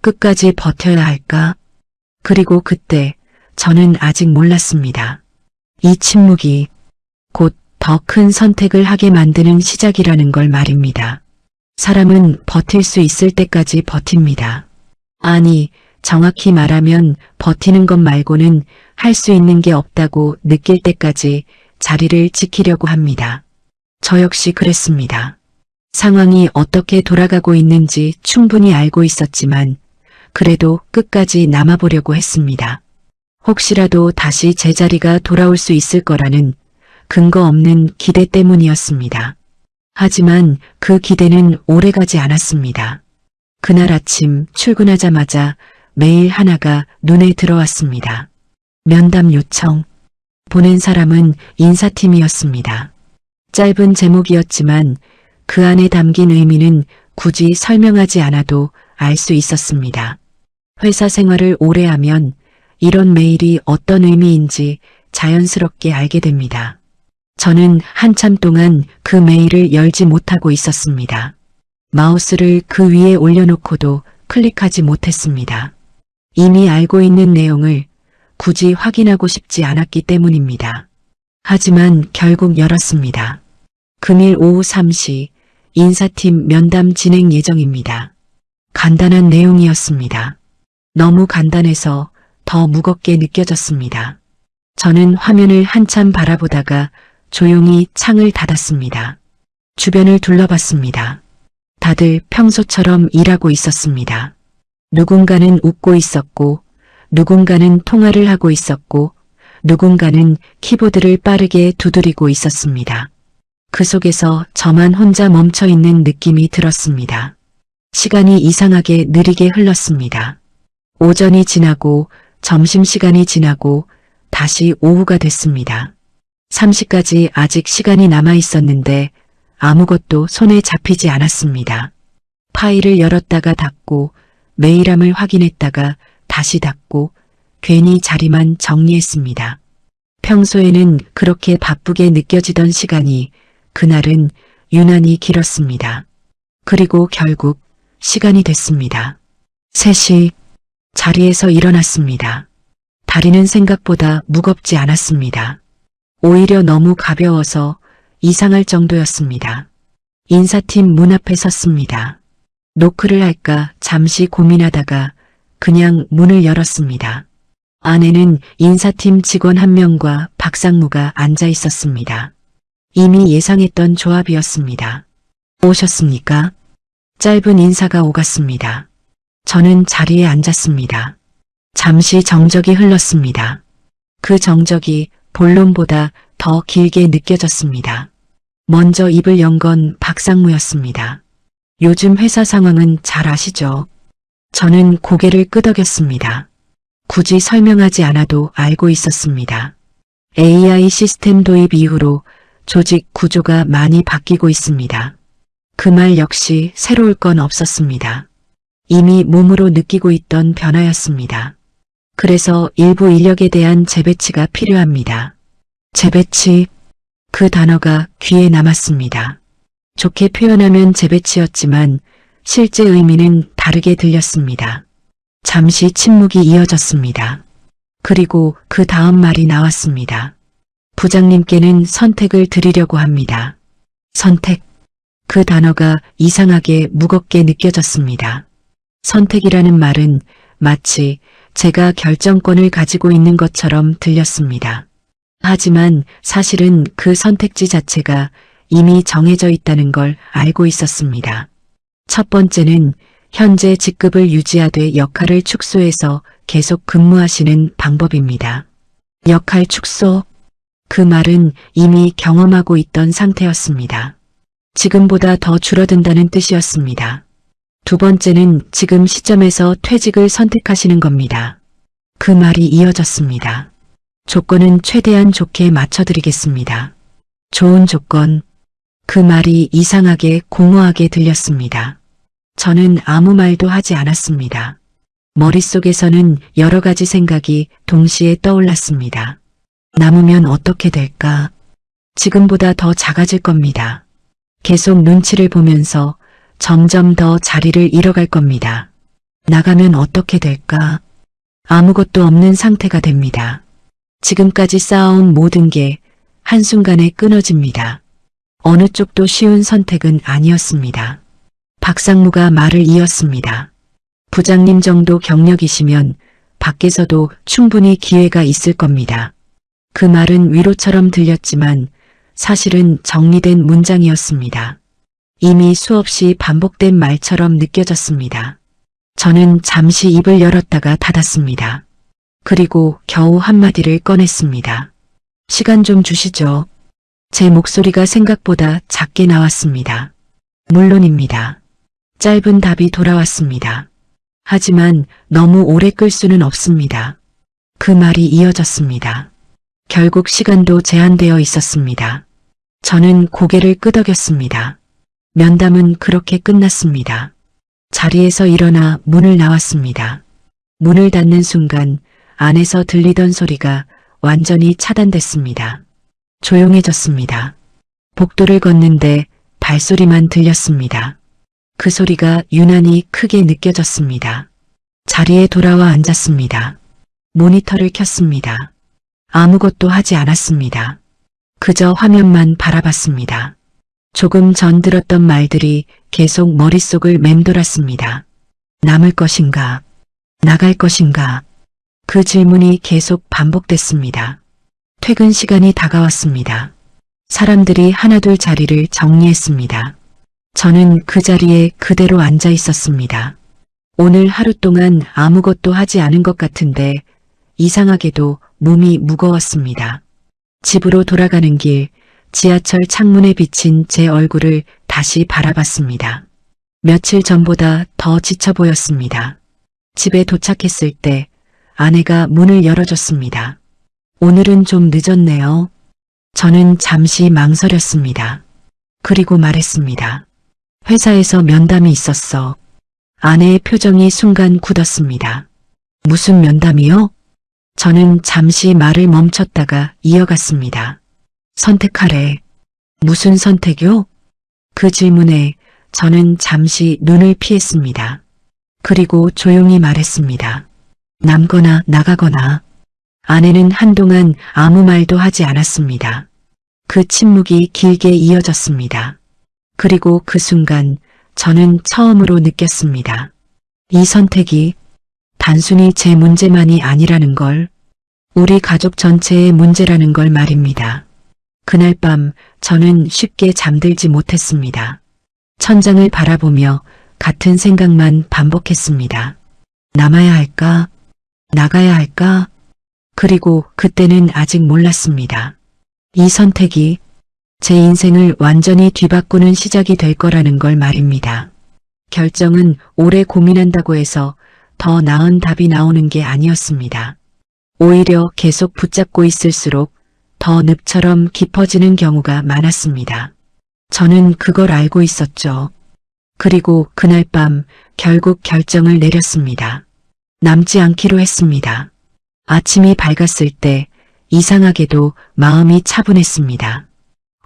끝까지 버텨야 할까? 그리고 그때 저는 아직 몰랐습니다. 이 침묵이 곧 더 큰 선택을 하게 만드는 시작이라는 걸 말입니다. 사람은 버틸 수 있을 때까지 버팁니다. 아니, 정확히 말하면 버티는 것 말고는 할 수 있는 게 없다고 느낄 때까지 자리를 지키려고 합니다. 저 역시 그랬습니다. 상황이 어떻게 돌아가고 있는지 충분히 알고 있었지만 그래도 끝까지 남아보려고 했습니다. 혹시라도 다시 제자리가 돌아올 수 있을 거라는 근거 없는 기대 때문이었습니다. 하지만 그 기대는 오래가지 않았습니다. 그날 아침 출근하자마자 메일 하나가 눈에 들어왔습니다. 면담 요청. 보낸 사람은 인사팀이었습니다. 짧은 제목이었지만 그 안에 담긴 의미는 굳이 설명하지 않아도 알 수 있었습니다. 회사 생활을 오래 하면 이런 메일이 어떤 의미인지 자연스럽게 알게 됩니다. 저는 한참 동안 그 메일을 열지 못하고 있었습니다. 마우스를 그 위에 올려놓고도 클릭하지 못했습니다. 이미 알고 있는 내용을 굳이 확인하고 싶지 않았기 때문입니다. 하지만 결국 열었습니다. 금일 오후 3시 인사팀 면담 진행 예정입니다. 간단한 내용이었습니다. 너무 간단해서 더 무겁게 느껴졌습니다. 저는 화면을 한참 바라보다가 조용히 창을 닫았습니다. 주변을 둘러봤습니다. 다들 평소처럼 일하고 있었습니다. 누군가는 웃고 있었고, 누군가는 통화를 하고 있었고, 누군가는 키보드를 빠르게 두드리고 있었습니다. 그 속에서 저만 혼자 멈춰 있는 느낌이 들었습니다. 시간이 이상하게 느리게 흘렀습니다. 오전이 지나고 점심시간이 지나고 다시 오후가 됐습니다. 3시까지 아직 시간이 남아 있었는데 아무것도 손에 잡히지 않았습니다. 파일을 열었다가 닫고 메일함을 확인했다가 다시 닫고 괜히 자리만 정리했습니다. 평소에는 그렇게 바쁘게 느껴지던 시간이 그날은 유난히 길었습니다. 그리고 결국 시간이 됐습니다. 3시 자리에서 일어났습니다. 다리는 생각보다 무겁지 않았습니다. 오히려 너무 가벼워서 이상할 정도였습니다. 인사팀 문 앞에 섰습니다. 노크를 할까 잠시 고민하다가 그냥 문을 열었습니다. 안에는 인사팀 직원 한 명과 박상무가 앉아 있었습니다. 이미 예상했던 조합이었습니다. 오셨습니까? 짧은 인사가 오갔습니다. 저는 자리에 앉았습니다. 잠시 정적이 흘렀습니다. 그 정적이 본론보다 더 길게 느껴졌습니다. 먼저 입을 연 건 박상무였습니다. 요즘 회사 상황은 잘 아시죠? 저는 고개를 끄덕였습니다. 굳이 설명하지 않아도 알고 있었습니다. AI 시스템 도입 이후로 조직 구조가 많이 바뀌고 있습니다. 그 말 역시 새로울 건 없었습니다. 이미 몸으로 느끼고 있던 변화였습니다. 그래서 일부 인력에 대한 재배치가 필요합니다. 재배치, 그 단어가 귀에 남았습니다. 좋게 표현하면 재배치였지만 실제 의미는 다르게 들렸습니다. 잠시 침묵이 이어졌습니다. 그리고 그 다음 말이 나왔습니다. 부장님께는 선택을 드리려고 합니다. 선택. 그 단어가 이상하게 무겁게 느껴졌습니다. 선택이라는 말은 마치 제가 결정권을 가지고 있는 것처럼 들렸습니다. 하지만 사실은 그 선택지 자체가 이미 정해져 있다는 걸 알고 있었습니다. 첫 번째는 현재 직급을 유지하되 역할을 축소해서 계속 근무하시는 방법입니다. 역할 축소. 그 말은 이미 경험하고 있던 상태였습니다. 지금보다 더 줄어든다는 뜻이었습니다. 두 번째는 지금 시점에서 퇴직을 선택하시는 겁니다. 그 말이 이어졌습니다. 조건은 최대한 좋게 맞춰드리겠습니다. 좋은 조건. 그 말이 이상하게 공허하게 들렸습니다. 저는 아무 말도 하지 않았습니다. 머릿속에서는 여러 가지 생각이 동시에 떠올랐습니다. 남으면 어떻게 될까? 지금보다 더 작아질 겁니다. 계속 눈치를 보면서 점점 더 자리를 잃어갈 겁니다. 나가면 어떻게 될까? 아무것도 없는 상태가 됩니다. 지금까지 쌓아온 모든 게 한순간에 끊어집니다. 어느 쪽도 쉬운 선택은 아니었습니다. 박상무가 말을 이었습니다. 부장님 정도 경력이시면 밖에서도 충분히 기회가 있을 겁니다. 그 말은 위로처럼 들렸지만 사실은 정리된 문장이었습니다. 이미 수없이 반복된 말처럼 느껴졌습니다. 저는 잠시 입을 열었다가 닫았습니다. 그리고 겨우 한마디를 꺼냈습니다. 시간 좀 주시죠. 제 목소리가 생각보다 작게 나왔습니다. 물론입니다. 짧은 답이 돌아왔습니다. 하지만 너무 오래 끌 수는 없습니다. 그 말이 이어졌습니다. 결국 시간도 제한되어 있었습니다. 저는 고개를 끄덕였습니다. 면담은 그렇게 끝났습니다. 자리에서 일어나 문을 나왔습니다. 문을 닫는 순간 안에서 들리던 소리가 완전히 차단됐습니다. 조용해졌습니다. 복도를 걷는데 발소리만 들렸습니다. 그 소리가 유난히 크게 느껴졌습니다. 자리에 돌아와 앉았습니다. 모니터를 켰습니다. 아무것도 하지 않았습니다. 그저 화면만 바라봤습니다. 조금 전 들었던 말들이 계속 머릿속을 맴돌았습니다. 남을 것인가? 나갈 것인가? 그 질문이 계속 반복됐습니다. 퇴근 시간이 다가왔습니다. 사람들이 하나둘 자리를 정리했습니다. 저는 그 자리에 그대로 앉아 있었습니다. 오늘 하루 동안 아무것도 하지 않은 것 같은데 이상하게도 몸이 무거웠습니다. 집으로 돌아가는 길, 지하철 창문에 비친 제 얼굴을 다시 바라봤습니다. 며칠 전보다 더 지쳐 보였습니다. 집에 도착했을 때 아내가 문을 열어줬습니다. 오늘은 좀 늦었네요. 저는 잠시 망설였습니다. 그리고 말했습니다. 회사에서 면담이 있었어. 아내의 표정이 순간 굳었습니다. 무슨 면담이요? 저는 잠시 말을 멈췄다가 이어갔습니다. 선택하래. 무슨 선택이요? 그 질문에 저는 잠시 눈을 피했습니다. 그리고 조용히 말했습니다. 남거나 나가거나. 아내는 한동안 아무 말도 하지 않았습니다. 그 침묵이 길게 이어졌습니다. 그리고 그 순간 저는 처음으로 느꼈습니다. 이 선택이 단순히 제 문제만이 아니라는 걸, 우리 가족 전체의 문제라는 걸 말입니다. 그날 밤 저는 쉽게 잠들지 못했습니다. 천장을 바라보며 같은 생각만 반복했습니다. 남아야 할까? 나가야 할까? 그리고 그때는 아직 몰랐습니다. 이 선택이 제 인생을 완전히 뒤바꾸는 시작이 될 거라는 걸 말입니다. 결정은 오래 고민한다고 해서 더 나은 답이 나오는 게 아니었습니다. 오히려 계속 붙잡고 있을수록 더 늪처럼 깊어지는 경우가 많았습니다. 저는 그걸 알고 있었죠. 그리고 그날 밤 결국 결정을 내렸습니다. 남지 않기로 했습니다. 아침이 밝았을 때 이상하게도 마음이 차분했습니다.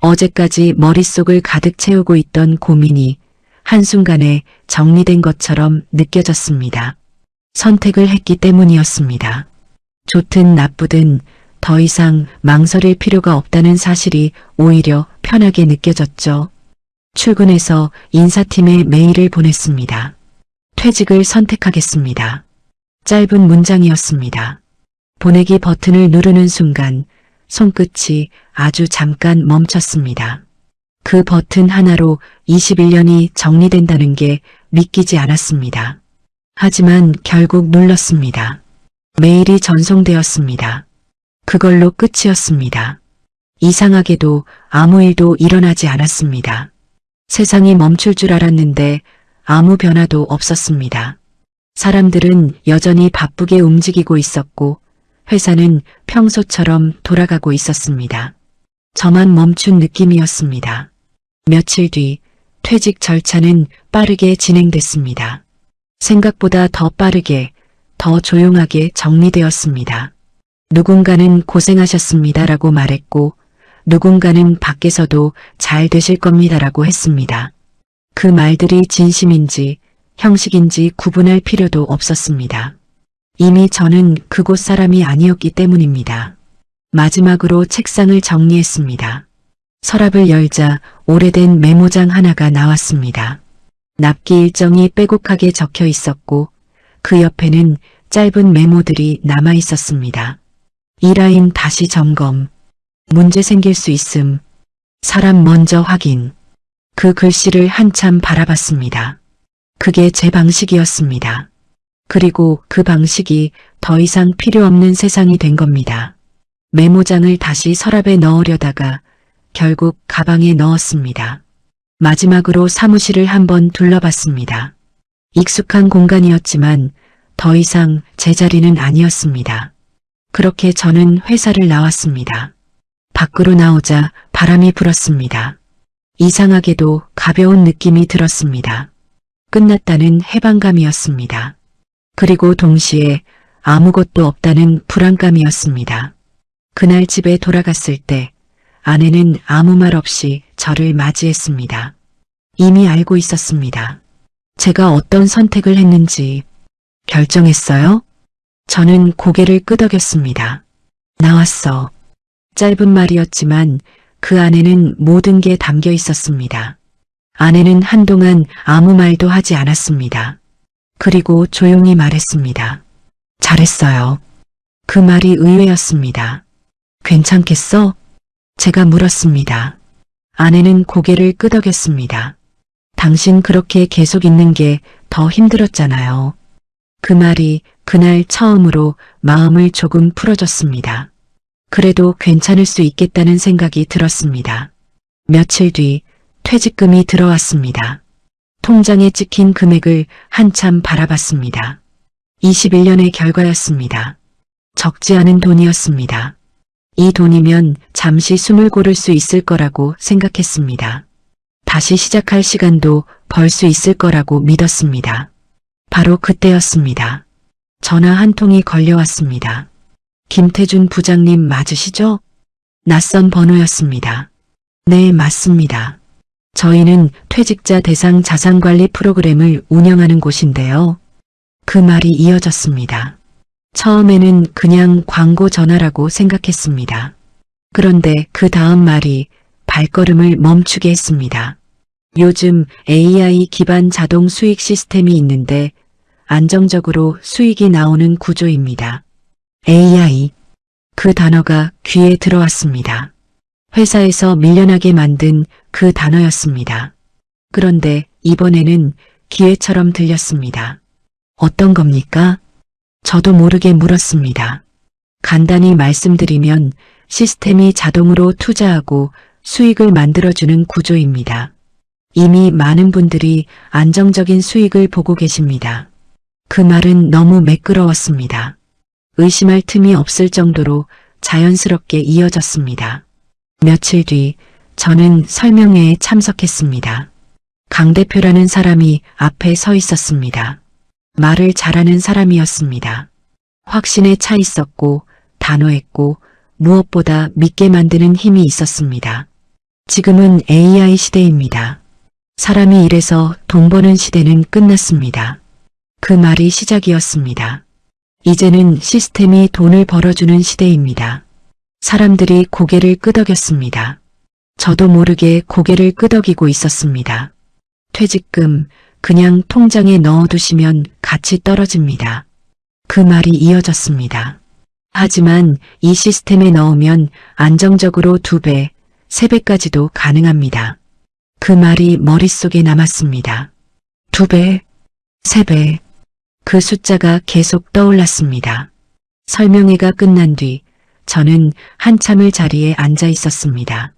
어제까지 머릿속을 가득 채우고 있던 고민이 한순간에 정리된 것처럼 느껴졌습니다. 선택을 했기 때문이었습니다. 좋든 나쁘든 더 이상 망설일 필요가 없다는 사실이 오히려 편하게 느껴졌죠. 출근해서 인사팀에 메일을 보냈습니다. 퇴직을 선택하겠습니다. 짧은 문장이었습니다. 보내기 버튼을 누르는 순간 손끝이 아주 잠깐 멈췄습니다. 그 버튼 하나로 21년이 정리된다는 게 믿기지 않았습니다. 하지만 결국 눌렀습니다. 메일이 전송되었습니다. 그걸로 끝이었습니다. 이상하게도 아무 일도 일어나지 않았습니다. 세상이 멈출 줄 알았는데 아무 변화도 없었습니다. 사람들은 여전히 바쁘게 움직이고 있었고 회사는 평소처럼 돌아가고 있었습니다. 저만 멈춘 느낌이었습니다. 며칠 뒤 퇴직 절차는 빠르게 진행됐습니다. 생각보다 더 빠르게, 더 조용하게 정리되었습니다. 누군가는 고생하셨습니다라고 말했고 누군가는 밖에서도 잘 되실 겁니다라고 했습니다. 그 말들이 진심인지 형식인지 구분할 필요도 없었습니다. 이미 저는 그곳 사람이 아니었기 때문입니다. 마지막으로 책상을 정리했습니다. 서랍을 열자 오래된 메모장 하나가 나왔습니다. 납기 일정이 빼곡하게 적혀 있었고 그 옆에는 짧은 메모들이 남아 있었습니다. 이 라인 다시 점검, 문제 생길 수 있음, 사람 먼저 확인. 그 글씨를 한참 바라봤습니다. 그게 제 방식이었습니다. 그리고 그 방식이 더 이상 필요 없는 세상이 된 겁니다. 메모장을 다시 서랍에 넣으려다가 결국 가방에 넣었습니다. 마지막으로 사무실을 한번 둘러봤습니다. 익숙한 공간이었지만 더 이상 제 자리는 아니었습니다. 그렇게 저는 회사를 나왔습니다. 밖으로 나오자 바람이 불었습니다. 이상하게도 가벼운 느낌이 들었습니다. 끝났다는 해방감이었습니다. 그리고 동시에 아무것도 없다는 불안감이었습니다. 그날 집에 돌아갔을 때 아내는 아무 말 없이 저를 맞이했습니다. 이미 알고 있었습니다. 제가 어떤 선택을 했는지 결정했어요? 저는 고개를 끄덕였습니다. 나왔어. 짧은 말이었지만 그 안에는 모든 게 담겨 있었습니다. 아내는 한동안 아무 말도 하지 않았습니다. 그리고 조용히 말했습니다. 잘했어요. 그 말이 의외였습니다. 괜찮겠어? 제가 물었습니다. 아내는 고개를 끄덕였습니다. 당신 그렇게 계속 있는 게 더 힘들었잖아요. 그 말이 그날 처음으로 마음을 조금 풀어줬습니다. 그래도 괜찮을 수 있겠다는 생각이 들었습니다. 며칠 뒤 퇴직금이 들어왔습니다. 통장에 찍힌 금액을 한참 바라봤습니다. 21년의 결과였습니다. 적지 않은 돈이었습니다. 이 돈이면 잠시 숨을 고를 수 있을 거라고 생각했습니다. 다시 시작할 시간도 벌 수 있을 거라고 믿었습니다. 바로 그때였습니다. 전화 한 통이 걸려왔습니다. 김태준 부장님 맞으시죠? 낯선 번호였습니다. 네, 맞습니다. 저희는 퇴직자 대상 자산관리 프로그램을 운영하는 곳인데요. 그 말이 이어졌습니다. 처음에는 그냥 광고 전화라고 생각했습니다. 그런데 그 다음 말이 발걸음을 멈추게 했습니다. 요즘 AI 기반 자동 수익 시스템이 있는데 안정적으로 수익이 나오는 구조입니다. AI. 그 단어가 귀에 들어왔습니다. 회사에서 밀려나게 만든 그 단어였습니다. 그런데 이번에는 기회처럼 들렸습니다. 어떤 겁니까? 저도 모르게 물었습니다. 간단히 말씀드리면 시스템이 자동으로 투자하고 수익을 만들어주는 구조입니다. 이미 많은 분들이 안정적인 수익을 보고 계십니다. 그 말은 너무 매끄러웠습니다. 의심할 틈이 없을 정도로 자연스럽게 이어졌습니다. 며칠 뒤 저는 설명회에 참석했습니다. 강 대표라는 사람이 앞에 서 있었습니다. 말을 잘하는 사람이었습니다. 확신에 차 있었고 단호했고 무엇보다 믿게 만드는 힘이 있었습니다. 지금은 AI 시대입니다. 사람이 일해서 돈 버는 시대는 끝났습니다. 그 말이 시작이었습니다. 이제는 시스템이 돈을 벌어주는 시대입니다. 사람들이 고개를 끄덕였습니다. 저도 모르게 고개를 끄덕이고 있었습니다. 퇴직금 그냥 통장에 넣어두시면 같이 떨어집니다. 그 말이 이어졌습니다. 하지만 이 시스템에 넣으면 안정적으로 2배, 3배까지도 가능합니다. 그 말이 머릿속에 남았습니다. 2배, 3배. 그 숫자가 계속 떠올랐습니다. 설명회가 끝난 뒤 저는 한참을 자리에 앉아 있었습니다.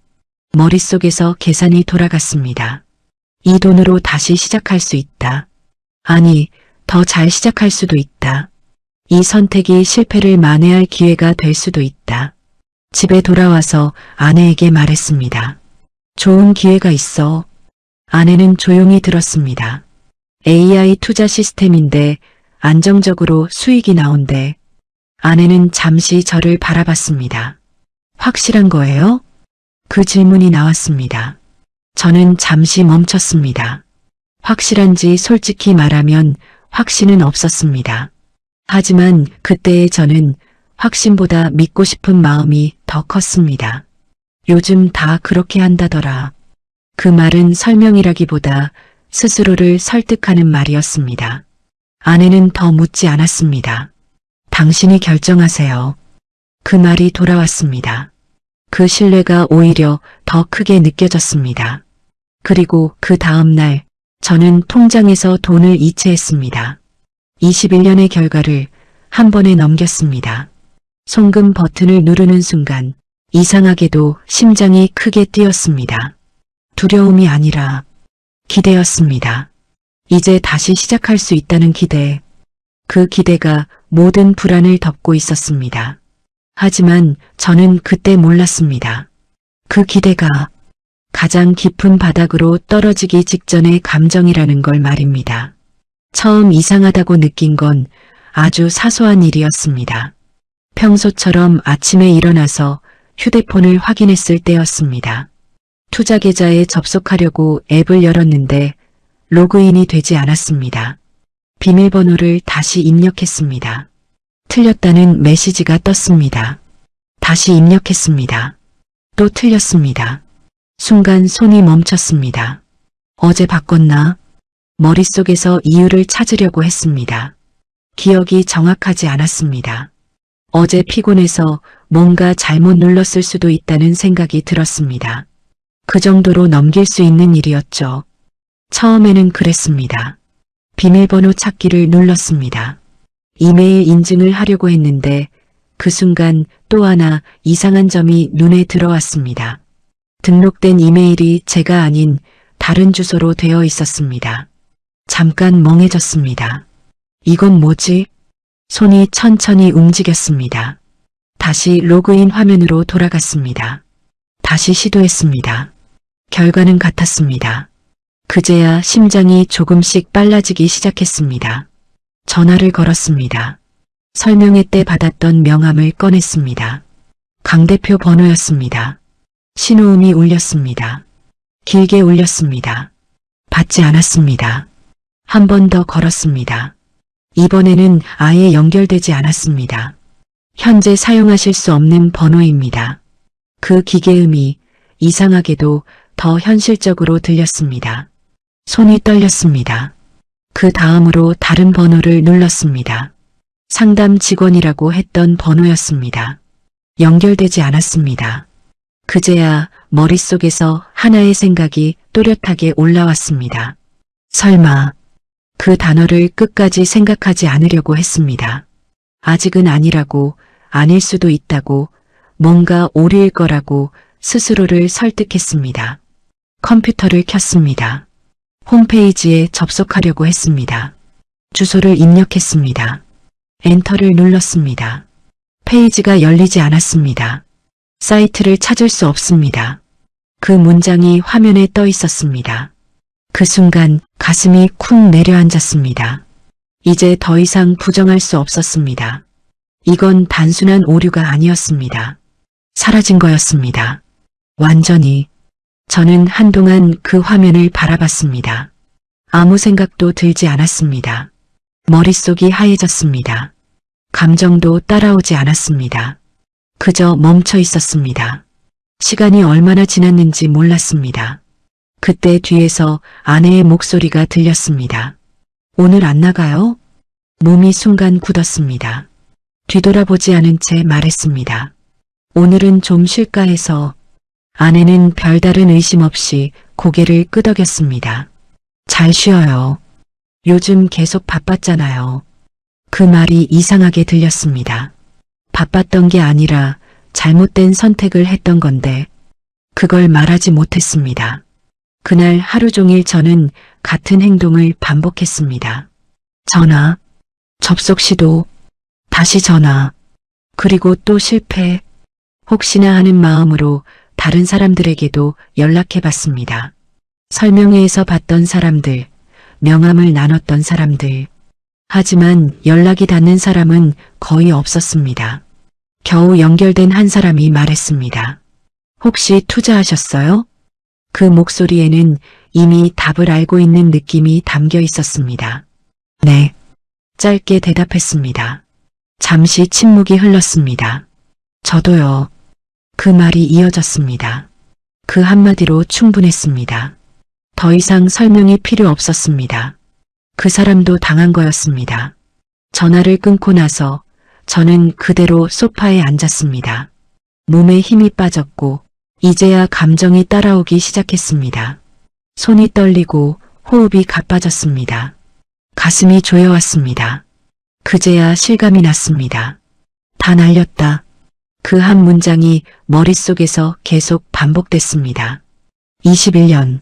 머릿속에서 계산이 돌아갔습니다. 이 돈으로 다시 시작할 수 있다. 아니, 더 잘 시작할 수도 있다. 이 선택이 실패를 만회할 기회가 될 수도 있다. 집에 돌아와서 아내에게 말했습니다. 좋은 기회가 있어. 아내는 조용히 들었습니다. AI 투자 시스템인데 안정적으로 수익이 나온대. 아내는 잠시 저를 바라봤습니다. 확실한 거예요? 그 질문이 나왔습니다. 저는 잠시 멈췄습니다. 확실한지 솔직히 말하면 확신은 없었습니다. 하지만 그때의 저는 확신보다 믿고 싶은 마음이 더 컸습니다. 요즘 다 그렇게 한다더라. 그 말은 설명이라기보다 스스로를 설득하는 말이었습니다. 아내는 더 묻지 않았습니다. 당신이 결정하세요. 그 말이 돌아왔습니다. 그 신뢰가 오히려 더 크게 느껴졌습니다. 그리고 그 다음 날 저는 통장에서 돈을 이체했습니다. 21년의 결과를 한 번에 넘겼습니다. 송금 버튼을 누르는 순간 이상하게도 심장이 크게 뛰었습니다. 두려움이 아니라 기대였습니다. 이제 다시 시작할 수 있다는 기대. 그 기대가 모든 불안을 덮고 있었습니다. 하지만 저는 그때 몰랐습니다. 그 기대가 가장 깊은 바닥으로 떨어지기 직전의 감정이라는 걸 말입니다. 처음 이상하다고 느낀 건 아주 사소한 일이었습니다. 평소처럼 아침에 일어나서 휴대폰을 확인했을 때였습니다. 투자 계좌에 접속하려고 앱을 열었는데 로그인이 되지 않았습니다. 비밀번호를 다시 입력했습니다. 틀렸다는 메시지가 떴습니다. 다시 입력했습니다. 또 틀렸습니다. 순간 손이 멈췄습니다. 어제 바꿨나? 머릿속에서 이유를 찾으려고 했습니다. 기억이 정확하지 않았습니다. 어제 피곤해서 뭔가 잘못 눌렀을 수도 있다는 생각이 들었습니다. 그 정도로 넘길 수 있는 일이었죠. 처음에는 그랬습니다. 비밀번호 찾기를 눌렀습니다. 이메일 인증을 하려고 했는데 그 순간 또 하나 이상한 점이 눈에 들어왔습니다. 등록된 이메일이 제가 아닌 다른 주소로 되어 있었습니다. 잠깐 멍해졌습니다. 이건 뭐지? 손이 천천히 움직였습니다. 다시 로그인 화면으로 돌아갔습니다. 다시 시도했습니다. 결과는 같았습니다. 그제야 심장이 조금씩 빨라지기 시작했습니다. 전화를 걸었습니다. 설명회 때 받았던 명함을 꺼냈습니다. 강 대표 번호였습니다. 신호음이 울렸습니다. 길게 울렸습니다. 받지 않았습니다. 한 번 더 걸었습니다. 이번에는 아예 연결되지 않았습니다. 현재 사용하실 수 없는 번호입니다. 그 기계음이 이상하게도 더 현실적으로 들렸습니다. 손이 떨렸습니다. 그 다음으로 다른 번호를 눌렀습니다. 상담 직원이라고 했던 번호였습니다. 연결되지 않았습니다. 그제야 머릿속에서 하나의 생각이 또렷하게 올라왔습니다. 설마 그 단어를 끝까지 생각하지 않으려고 했습니다. 아직은 아니라고, 아닐 수도 있다고, 뭔가 오류일 거라고 스스로를 설득했습니다. 컴퓨터를 켰습니다. 홈페이지에 접속하려고 했습니다. 주소를 입력했습니다. 엔터를 눌렀습니다. 페이지가 열리지 않았습니다. 사이트를 찾을 수 없습니다. 그 문장이 화면에 떠 있었습니다. 그 순간 가슴이 쿵 내려앉았습니다. 이제 더 이상 부정할 수 없었습니다. 이건 단순한 오류가 아니었습니다. 사라진 거였습니다. 완전히. 저는 한동안 그 화면을 바라봤습니다. 아무 생각도 들지 않았습니다. 머릿속이 하얘졌습니다. 감정도 따라오지 않았습니다. 그저 멈춰 있었습니다. 시간이 얼마나 지났는지 몰랐습니다. 그때 뒤에서 아내의 목소리가 들렸습니다. 오늘 안 나가요? 몸이 순간 굳었습니다. 뒤돌아보지 않은 채 말했습니다. 오늘은 좀 쉴까 해서. 아내는 별다른 의심 없이 고개를 끄덕였습니다. 잘 쉬어요. 요즘 계속 바빴잖아요. 그 말이 이상하게 들렸습니다. 바빴던 게 아니라 잘못된 선택을 했던 건데 그걸 말하지 못했습니다. 그날 하루 종일 저는 같은 행동을 반복했습니다. 전화, 접속 시도, 다시 전화, 그리고 또 실패, 혹시나 하는 마음으로 다른 사람들에게도 연락해봤습니다. 설명회에서 봤던 사람들, 명함을 나눴던 사람들. 하지만 연락이 닿는 사람은 거의 없었습니다. 겨우 연결된 한 사람이 말했습니다. 혹시 투자하셨어요? 그 목소리에는 이미 답을 알고 있는 느낌이 담겨 있었습니다. 네. 짧게 대답했습니다. 잠시 침묵이 흘렀습니다. 저도요. 그 말이 이어졌습니다. 그 한마디로 충분했습니다. 더 이상 설명이 필요 없었습니다. 그 사람도 당한 거였습니다. 전화를 끊고 나서 저는 그대로 소파에 앉았습니다. 몸에 힘이 빠졌고 이제야 감정이 따라오기 시작했습니다. 손이 떨리고 호흡이 가빠졌습니다. 가슴이 조여왔습니다. 그제야 실감이 났습니다. 다 날렸다. 그 한 문장이 머릿속에서 계속 반복됐습니다. 21년.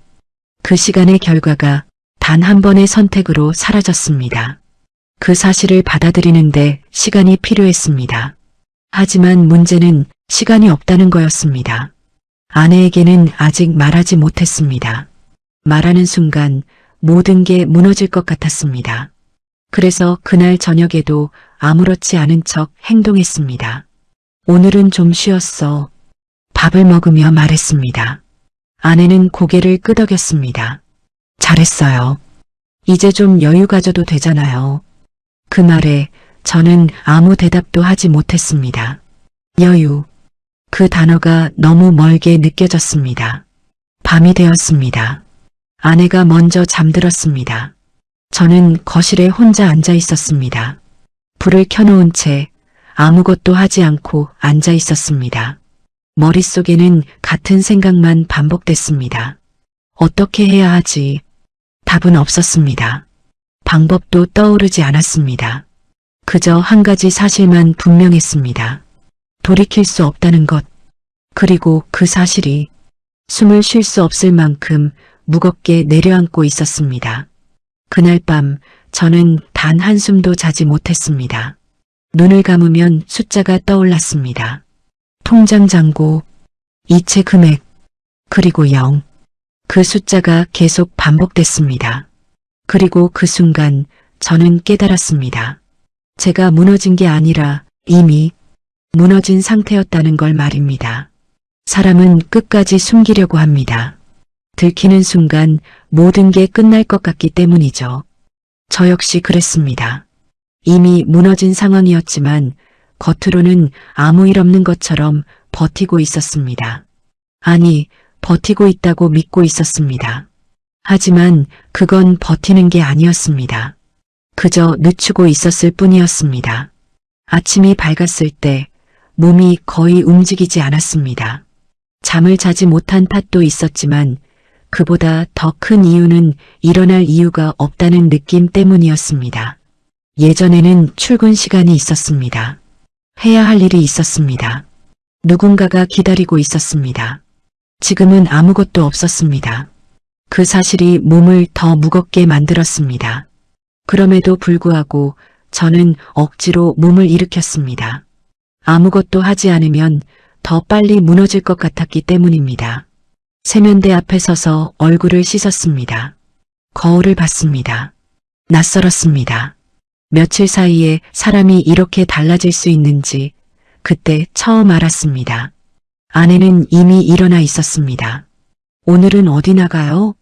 그 시간의 결과가 단 한 번의 선택으로 사라졌습니다. 그 사실을 받아들이는데 시간이 필요했습니다. 하지만 문제는 시간이 없다는 거였습니다. 아내에게는 아직 말하지 못했습니다. 말하는 순간 모든 게 무너질 것 같았습니다. 그래서 그날 저녁에도 아무렇지 않은 척 행동했습니다. 오늘은 좀 쉬었어. 밥을 먹으며 말했습니다. 아내는 고개를 끄덕였습니다. 잘했어요. 이제 좀 여유 가져도 되잖아요. 그 말에 저는 아무 대답도 하지 못했습니다. 여유. 그 단어가 너무 멀게 느껴졌습니다. 밤이 되었습니다. 아내가 먼저 잠들었습니다. 저는 거실에 혼자 앉아 있었습니다. 불을 켜놓은 채 아무것도 하지 않고 앉아 있었습니다. 머릿속에는 같은 생각만 반복됐습니다. 어떻게 해야 하지? 답은 없었습니다. 방법도 떠오르지 않았습니다. 그저 한 가지 사실만 분명했습니다. 돌이킬 수 없다는 것. 그리고 그 사실이 숨을 쉴 수 없을 만큼 무겁게 내려앉고 있었습니다. 그날 밤 저는 단 한숨도 자지 못했습니다. 눈을 감으면 숫자가 떠올랐습니다. 통장 잔고, 이체 금액, 그리고 0. 그 숫자가 계속 반복됐습니다. 그리고 그 순간 저는 깨달았습니다. 제가 무너진 게 아니라 이미 무너진 상태였다는 걸 말입니다. 사람은 끝까지 숨기려고 합니다. 들키는 순간 모든 게 끝날 것 같기 때문이죠. 저 역시 그랬습니다. 이미 무너진 상황이었지만 겉으로는 아무 일 없는 것처럼 버티고 있었습니다. 아니, 버티고 있다고 믿고 있었습니다. 하지만 그건 버티는 게 아니었습니다. 그저 늦추고 있었을 뿐이었습니다. 아침이 밝았을 때 몸이 거의 움직이지 않았습니다. 잠을 자지 못한 탓도 있었지만 그보다 더 큰 이유는 일어날 이유가 없다는 느낌 때문이었습니다. 예전에는 출근 시간이 있었습니다. 해야 할 일이 있었습니다. 누군가가 기다리고 있었습니다. 지금은 아무것도 없었습니다. 그 사실이 몸을 더 무겁게 만들었습니다. 그럼에도 불구하고 저는 억지로 몸을 일으켰습니다. 아무것도 하지 않으면 더 빨리 무너질 것 같았기 때문입니다. 세면대 앞에 서서 얼굴을 씻었습니다. 거울을 봤습니다. 낯설었습니다. 며칠 사이에 사람이 이렇게 달라질 수 있는지 그때 처음 알았습니다. 아내는 이미 일어나 있었습니다. 오늘은 어디 나가요?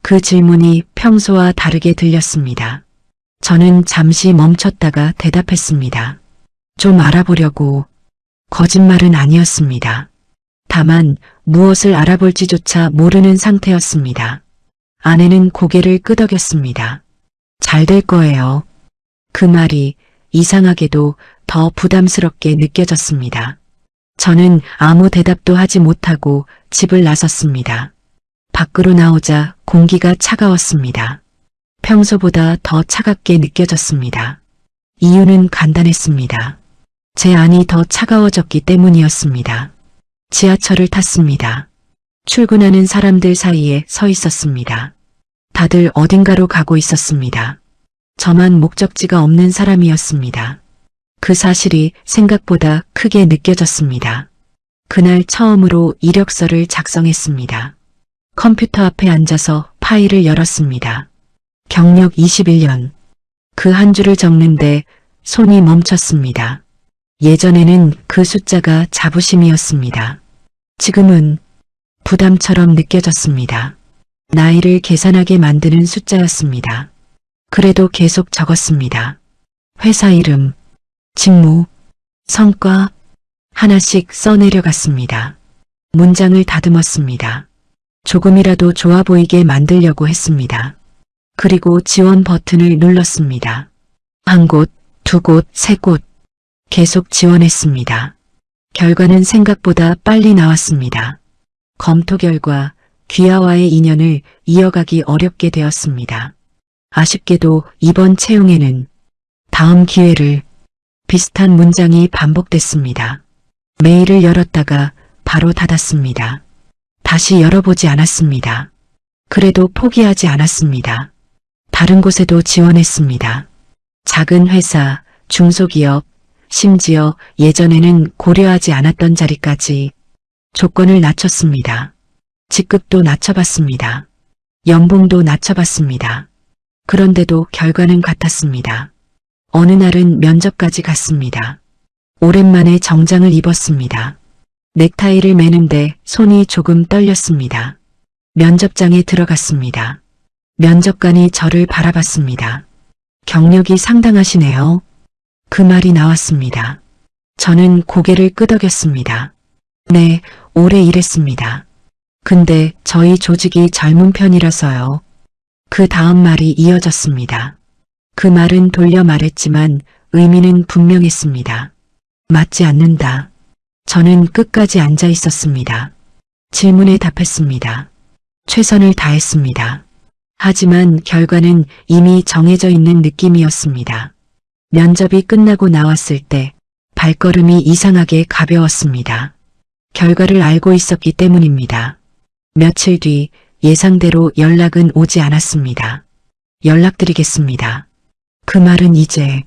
그 질문이 평소와 다르게 들렸습니다. 저는 잠시 멈췄다가 대답했습니다. 좀 알아보려고. 거짓말은 아니었습니다. 다만 무엇을 알아볼지조차 모르는 상태였습니다. 아내는 고개를 끄덕였습니다. 잘 될 거예요. 그 말이 이상하게도 더 부담스럽게 느껴졌습니다. 저는 아무 대답도 하지 못하고 집을 나섰습니다. 밖으로 나오자 공기가 차가웠습니다. 평소보다 더 차갑게 느껴졌습니다. 이유는 간단했습니다. 제 안이 더 차가워졌기 때문이었습니다. 지하철을 탔습니다. 출근하는 사람들 사이에 서 있었습니다. 다들 어딘가로 가고 있었습니다. 저만 목적지가 없는 사람이었습니다. 그 사실이 생각보다 크게 느껴졌습니다. 그날 처음으로 이력서를 작성했습니다. 컴퓨터 앞에 앉아서 파일을 열었습니다. 경력 21년. 그 한 줄을 적는데 손이 멈췄습니다. 예전에는 그 숫자가 자부심이었습니다. 지금은 부담처럼 느껴졌습니다. 나이를 계산하게 만드는 숫자였습니다. 그래도 계속 적었습니다. 회사 이름, 직무, 성과 하나씩 써내려갔습니다. 문장을 다듬었습니다. 조금이라도 좋아 보이게 만들려고 했습니다. 그리고 지원 버튼을 눌렀습니다. 한 곳, 두 곳, 세 곳. 계속 지원했습니다. 결과는 생각보다 빨리 나왔습니다. 검토 결과 귀하와의 인연을 이어가기 어렵게 되었습니다. 아쉽게도 이번 채용에는 다음 기회를 비슷한 문장이 반복됐습니다. 메일을 열었다가 바로 닫았습니다. 다시 열어보지 않았습니다. 그래도 포기하지 않았습니다. 다른 곳에도 지원했습니다. 작은 회사, 중소기업, 심지어 예전에는 고려하지 않았던 자리까지 조건을 낮췄습니다. 직급도 낮춰봤습니다. 연봉도 낮춰봤습니다. 그런데도 결과는 같았습니다. 어느 날은 면접까지 갔습니다. 오랜만에 정장을 입었습니다. 넥타이를 매는데 손이 조금 떨렸습니다. 면접장에 들어갔습니다. 면접관이 저를 바라봤습니다. 경력이 상당하시네요. 그 말이 나왔습니다. 저는 고개를 끄덕였습니다. 네, 오래 일했습니다. 근데 저희 조직이 젊은 편이라서요. 그 다음 말이 이어졌습니다. 그 말은 돌려 말했지만 의미는 분명했습니다. 맞지 않는다. 저는 끝까지 앉아 있었습니다. 질문에 답했습니다. 최선을 다했습니다. 하지만 결과는 이미 정해져 있는 느낌이었습니다. 면접이 끝나고 나왔을 때 발걸음이 이상하게 가벼웠습니다. 결과를 알고 있었기 때문입니다. 며칠 뒤 예상대로 연락은 오지 않았습니다. 연락드리겠습니다. 그 말은 이제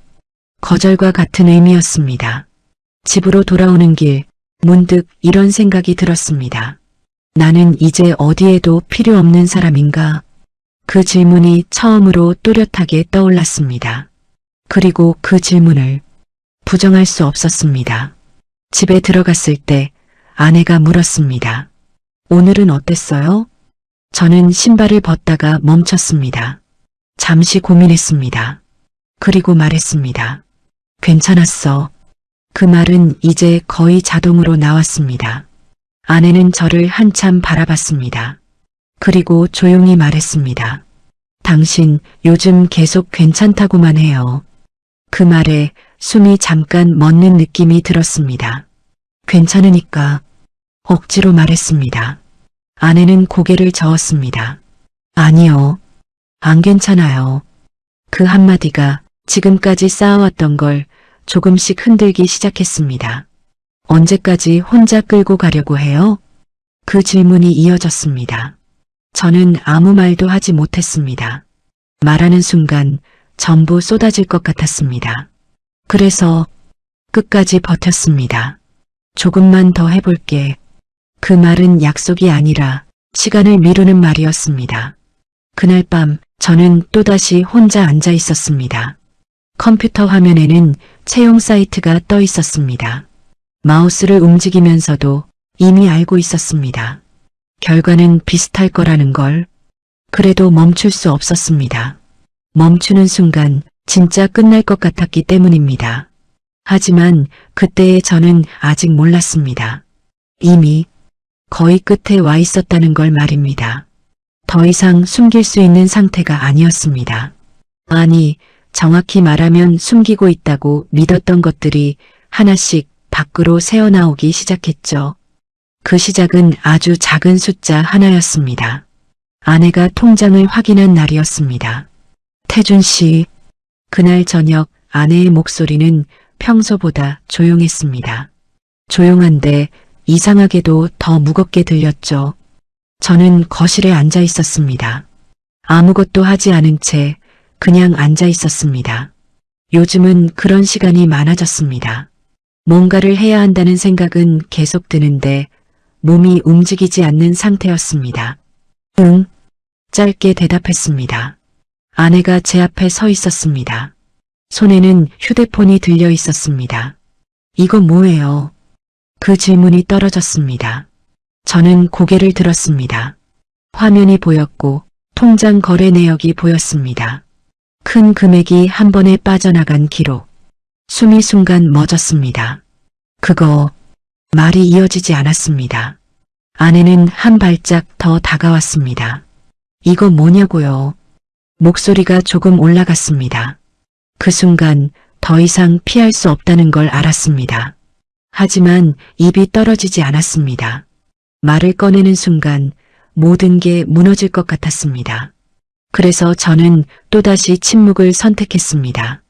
거절과 같은 의미였습니다. 집으로 돌아오는 길 문득 이런 생각이 들었습니다. 나는 이제 어디에도 필요 없는 사람인가? 그 질문이 처음으로 또렷하게 떠올랐습니다. 그리고 그 질문을 부정할 수 없었습니다. 집에 들어갔을 때 아내가 물었습니다. 오늘은 어땠어요? 저는 신발을 벗다가 멈췄습니다. 잠시 고민했습니다. 그리고 말했습니다. 괜찮았어. 그 말은 이제 거의 자동으로 나왔습니다. 아내는 저를 한참 바라봤습니다. 그리고 조용히 말했습니다. 당신 요즘 계속 괜찮다고만 해요. 그 말에 숨이 잠깐 멎는 느낌이 들었습니다. 괜찮으니까 억지로 말했습니다. 아내는 고개를 저었습니다. 아니요. 안 괜찮아요. 그 한마디가 지금까지 쌓아왔던 걸 조금씩 흔들기 시작했습니다. 언제까지 혼자 끌고 가려고 해요? 그 질문이 이어졌습니다. 저는 아무 말도 하지 못했습니다. 말하는 순간 전부 쏟아질 것 같았습니다. 그래서 끝까지 버텼습니다. 조금만 더 해볼게. 그 말은 약속이 아니라 시간을 미루는 말이었습니다. 그날 밤 저는 또다시 혼자 앉아 있었습니다. 컴퓨터 화면에는 채용 사이트가 떠 있었습니다. 마우스를 움직이면서도 이미 알고 있었습니다. 결과는 비슷할 거라는 걸. 그래도 멈출 수 없었습니다. 멈추는 순간 진짜 끝날 것 같았기 때문입니다. 하지만 그때의 저는 아직 몰랐습니다. 이미 거의 끝에 와 있었다는 걸 말입니다. 더 이상 숨길 수 있는 상태가 아니었습니다. 아니, 정확히 말하면 숨기고 있다고 믿었던 것들이 하나씩 밖으로 새어나오기 시작했죠. 그 시작은 아주 작은 숫자 하나였습니다. 아내가 통장을 확인한 날이었습니다. 태준 씨, 그날 저녁 아내의 목소리는 평소보다 조용했습니다. 조용한데 이상하게도 더 무겁게 들렸죠. 저는 거실에 앉아 있었습니다. 아무것도 하지 않은 채 그냥 앉아 있었습니다. 요즘은 그런 시간이 많아졌습니다. 뭔가를 해야 한다는 생각은 계속 드는데 몸이 움직이지 않는 상태였습니다. 응, 짧게 대답했습니다. 아내가 제 앞에 서 있었습니다. 손에는 휴대폰이 들려 있었습니다. 이거 뭐예요? 그 질문이 떨어졌습니다. 저는 고개를 들었습니다. 화면이 보였고 통장 거래 내역이 보였습니다. 큰 금액이 한 번에 빠져나간 기록. 숨이 순간 멎었습니다. 그거 말이 이어지지 않았습니다. 아내는 한 발짝 더 다가왔습니다. 이거 뭐냐고요? 목소리가 조금 올라갔습니다. 그 순간 더 이상 피할 수 없다는 걸 알았습니다. 하지만 입이 떨어지지 않았습니다. 말을 꺼내는 순간 모든 게 무너질 것 같았습니다. 그래서 저는 또다시 침묵을 선택했습니다.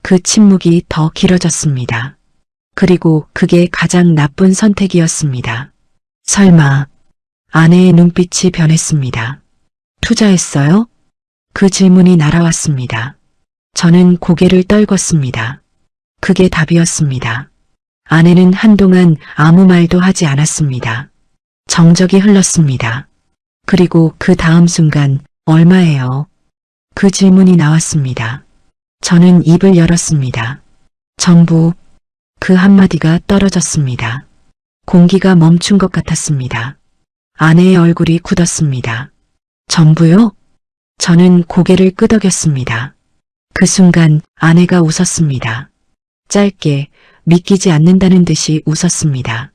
그 침묵이 더 길어졌습니다. 그리고 그게 가장 나쁜 선택이었습니다. 설마 아내의 눈빛이 변했습니다. 투자했어요? 그 질문이 날아왔습니다. 저는 고개를 떨궜습니다. 그게 답이었습니다. 아내는 한동안 아무 말도 하지 않았습니다. 정적이 흘렀습니다. 그리고 그 다음 순간 얼마예요? 그 질문이 나왔습니다. 저는 입을 열었습니다. 전부 그 한마디가 떨어졌습니다. 공기가 멈춘 것 같았습니다. 아내의 얼굴이 굳었습니다. 전부요? 저는 고개를 끄덕였습니다. 그 순간 아내가 웃었습니다. 짧게 믿기지 않는다는 듯이 웃었습니다.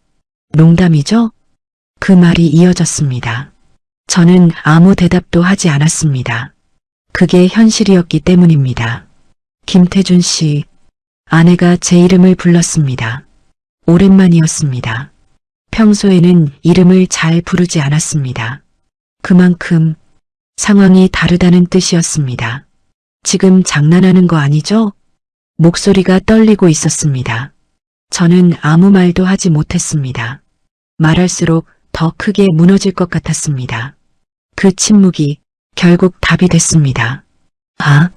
농담이죠? 그 말이 이어졌습니다. 저는 아무 대답도 하지 않았습니다. 그게 현실이었기 때문입니다. 김태준 씨, 아내가 제 이름을 불렀습니다. 오랜만이었습니다. 평소에는 이름을 잘 부르지 않았습니다. 그만큼 상황이 다르다는 뜻이었습니다. 지금 장난하는 거 아니죠? 목소리가 떨리고 있었습니다. 저는 아무 말도 하지 못했습니다. 말할수록 더 크게 무너질 것 같았습니다. 그 침묵이 결국 답이 됐습니다. 아,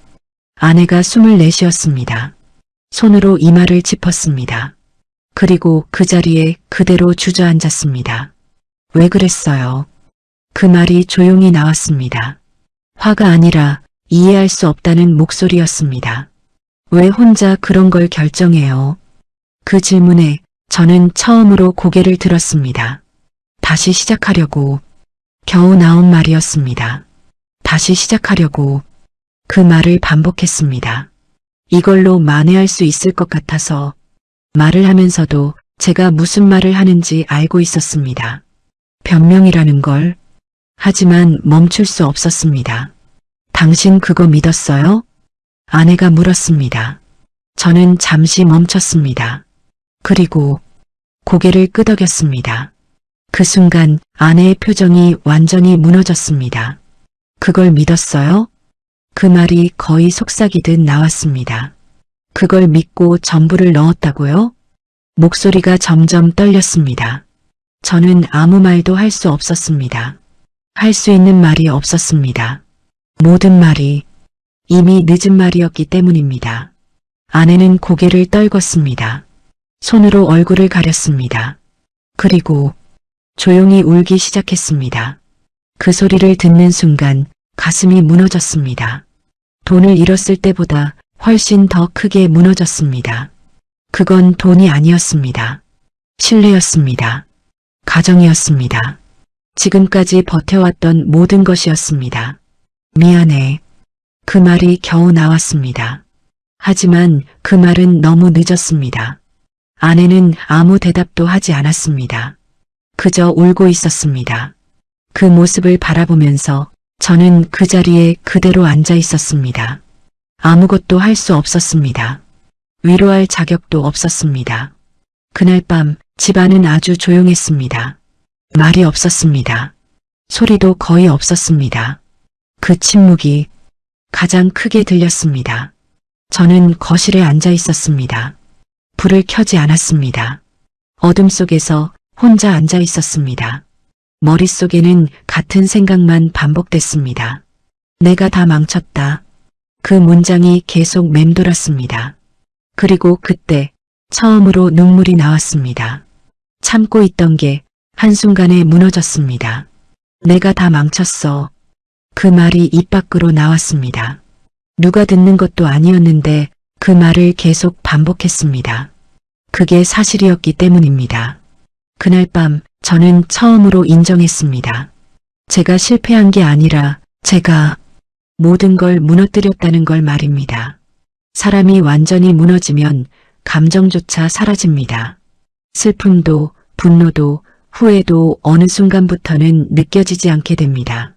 아내가 숨을 내쉬었습니다. 손으로 이마를 짚었습니다. 그리고 그 자리에 그대로 주저앉았습니다. 왜 그랬어요? 그 말이 조용히 나왔습니다. 화가 아니라 이해할 수 없다는 목소리였습니다. 왜 혼자 그런 걸 결정해요? 그 질문에 저는 처음으로 고개를 들었습니다. 다시 시작하려고 겨우 나온 말이었습니다. 다시 시작하려고 그 말을 반복했습니다. 이걸로 만회할 수 있을 것 같아서 말을 하면서도 제가 무슨 말을 하는지 알고 있었습니다. 변명이라는 걸. 하지만 멈출 수 없었습니다. 당신 그거 믿었어요? 아내가 물었습니다. 저는 잠시 멈췄습니다. 그리고 고개를 끄덕였습니다. 그 순간 아내의 표정이 완전히 무너졌습니다. 그걸 믿었어요? 그 말이 거의 속삭이듯 나왔습니다. 그걸 믿고 전부를 넣었다고요? 목소리가 점점 떨렸습니다. 저는 아무 말도 할 수 없었습니다. 할 수 있는 말이 없었습니다. 모든 말이 이미 늦은 말이었기 때문입니다. 아내는 고개를 떨궜습니다. 손으로 얼굴을 가렸습니다. 그리고 조용히 울기 시작했습니다. 그 소리를 듣는 순간 가슴이 무너졌습니다. 돈을 잃었을 때보다 훨씬 더 크게 무너졌습니다. 그건 돈이 아니었습니다. 신뢰였습니다. 가정이었습니다. 지금까지 버텨왔던 모든 것이었습니다. 미안해. 그 말이 겨우 나왔습니다. 하지만 그 말은 너무 늦었습니다. 아내는 아무 대답도 하지 않았습니다. 그저 울고 있었습니다. 그 모습을 바라보면서 저는 그 자리에 그대로 앉아 있었습니다. 아무것도 할 수 없었습니다. 위로할 자격도 없었습니다. 그날 밤 집안은 아주 조용했습니다. 말이 없었습니다. 소리도 거의 없었습니다. 그 침묵이 가장 크게 들렸습니다. 저는 거실에 앉아 있었습니다. 불을 켜지 않았습니다. 어둠 속에서 혼자 앉아 있었습니다. 머릿속에는 같은 생각만 반복됐습니다. 내가 다 망쳤다. 그 문장이 계속 맴돌았습니다. 그리고 그때 처음으로 눈물이 나왔습니다. 참고 있던 게 한순간에 무너졌습니다. 내가 다 망쳤어. 그 말이 입 밖으로 나왔습니다. 누가 듣는 것도 아니었는데 그 말을 계속 반복했습니다. 그게 사실이었기 때문입니다. 그날 밤 저는 처음으로 인정했습니다. 제가 실패한 게 아니라 제가 모든 걸 무너뜨렸다는 걸 말입니다. 사람이 완전히 무너지면 감정조차 사라집니다. 슬픔도 분노도 후회도 어느 순간부터는 느껴지지 않게 됩니다.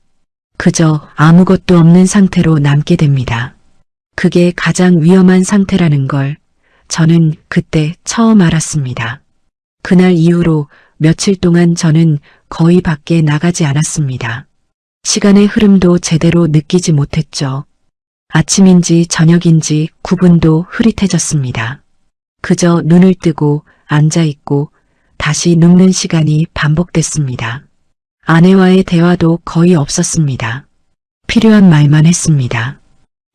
그저 아무것도 없는 상태로 남게 됩니다. 그게 가장 위험한 상태라는 걸 저는 그때 처음 알았습니다. 그날 이후로 며칠 동안 저는 거의 밖에 나가지 않았습니다. 시간의 흐름도 제대로 느끼지 못했죠. 아침인지 저녁인지 구분도 흐릿해졌습니다. 그저 눈을 뜨고 앉아있고 다시 눕는 시간이 반복됐습니다. 아내와의 대화도 거의 없었습니다. 필요한 말만 했습니다.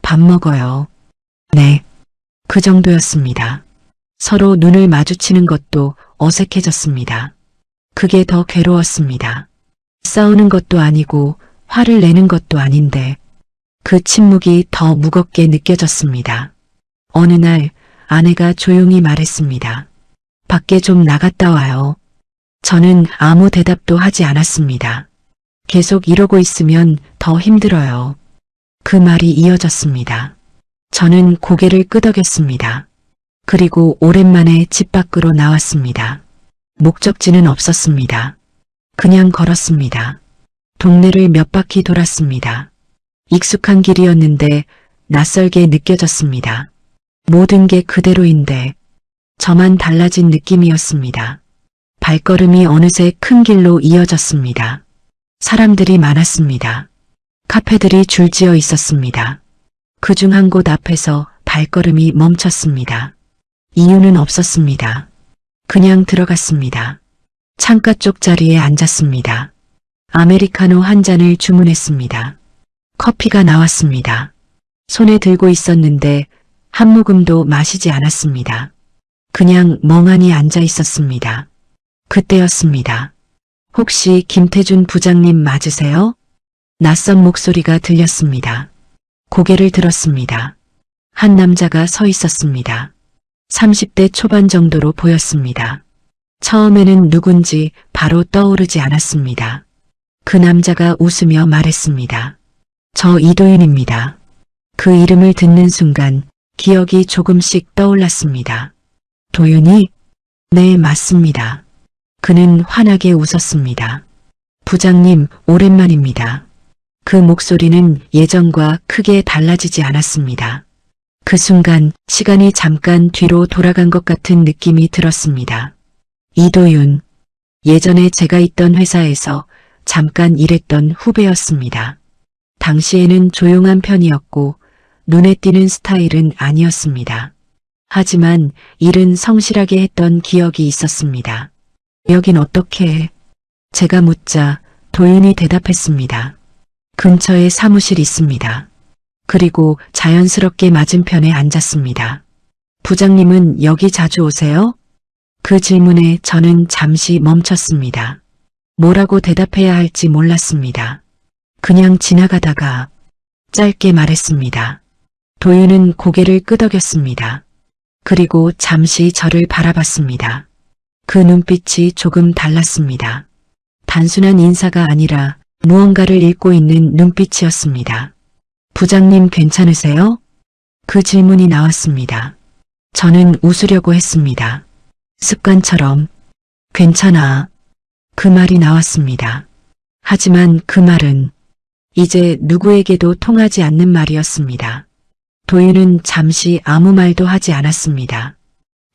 밥 먹어요. 네. 그 정도였습니다. 서로 눈을 마주치는 것도 어색해졌습니다. 그게 더 괴로웠습니다. 싸우는 것도 아니고 화를 내는 것도 아닌데 그 침묵이 더 무겁게 느껴졌습니다. 어느 날 아내가 조용히 말했습니다. 밖에 좀 나갔다 와요. 저는 아무 대답도 하지 않았습니다. 계속 이러고 있으면 더 힘들어요. 그 말이 이어졌습니다. 저는 고개를 끄덕였습니다. 그리고 오랜만에 집 밖으로 나왔습니다. 목적지는 없었습니다. 그냥 걸었습니다. 동네를 몇 바퀴 돌았습니다. 익숙한 길이었는데 낯설게 느껴졌습니다. 모든 게 그대로인데 저만 달라진 느낌이었습니다. 발걸음이 어느새 큰 길로 이어졌습니다. 사람들이 많았습니다. 카페들이 줄지어 있었습니다. 그중 한 곳 앞에서 발걸음이 멈췄습니다. 이유는 없었습니다. 그냥 들어갔습니다. 창가 쪽 자리에 앉았습니다. 아메리카노 한 잔을 주문했습니다. 커피가 나왔습니다. 손에 들고 있었는데 한 모금도 마시지 않았습니다. 그냥 멍하니 앉아 있었습니다. 그때였습니다. 혹시 김태준 부장님 맞으세요? 낯선 목소리가 들렸습니다. 고개를 들었습니다. 한 남자가 서 있었습니다. 30대 초반 정도로 보였습니다. 처음에는 누군지 바로 떠오르지 않았습니다. 그 남자가 웃으며 말했습니다. 저 이도윤입니다. 그 이름을 듣는 순간 기억이 조금씩 떠올랐습니다. 도윤이? 네, 맞습니다. 그는 환하게 웃었습니다. 부장님, 오랜만입니다. 그 목소리는 예전과 크게 달라지지 않았습니다. 그 순간 시간이 잠깐 뒤로 돌아간 것 같은 느낌이 들었습니다. 이도윤, 예전에 제가 있던 회사에서 잠깐 일했던 후배였습니다. 당시에는 조용한 편이었고 눈에 띄는 스타일은 아니었습니다. 하지만 일은 성실하게 했던 기억이 있었습니다. 여긴 어떻게 해? 제가 묻자 도윤이 대답했습니다. 근처에 사무실 있습니다. 그리고 자연스럽게 맞은편에 앉았습니다. 부장님은 여기 자주 오세요? 그 질문에 저는 잠시 멈췄습니다. 뭐라고 대답해야 할지 몰랐습니다. 그냥 지나가다가 짧게 말했습니다. 도윤은 고개를 끄덕였습니다. 그리고 잠시 저를 바라봤습니다. 그 눈빛이 조금 달랐습니다. 단순한 인사가 아니라 무언가를 읽고 있는 눈빛이었습니다. 부장님 괜찮으세요? 그 질문이 나왔습니다. 저는 웃으려고 했습니다. 습관처럼 괜찮아. 그 말이 나왔습니다. 하지만 그 말은 이제 누구에게도 통하지 않는 말이었습니다. 도윤은 잠시 아무 말도 하지 않았습니다.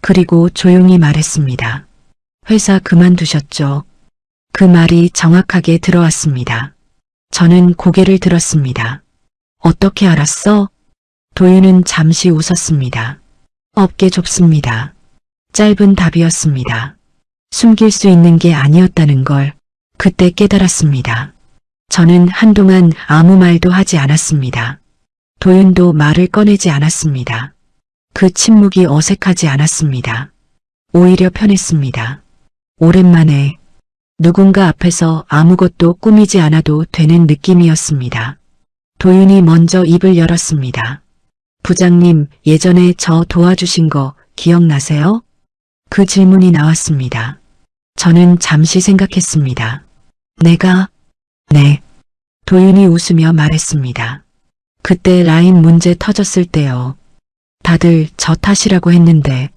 그리고 조용히 말했습니다. 회사 그만두셨죠? 그 말이 정확하게 들어왔습니다. 저는 고개를 들었습니다. 어떻게 알았어? 도윤은 잠시 웃었습니다. 어깨 좁습니다. 짧은 답이었습니다. 숨길 수 있는 게 아니었다는 걸 그때 깨달았습니다. 저는 한동안 아무 말도 하지 않았습니다. 도윤도 말을 꺼내지 않았습니다. 그 침묵이 어색하지 않았습니다. 오히려 편했습니다. 오랜만에 누군가 앞에서 아무것도 꾸미지 않아도 되는 느낌이었습니다. 도윤이 먼저 입을 열었습니다. 부장님, 예전에 저 도와주신 거 기억나세요? 그 질문이 나왔습니다. 저는 잠시 생각했습니다. 내가? 네. 도윤이 웃으며 말했습니다. 그때 라인 문제 터졌을 때요. 다들 저 탓이라고 했는데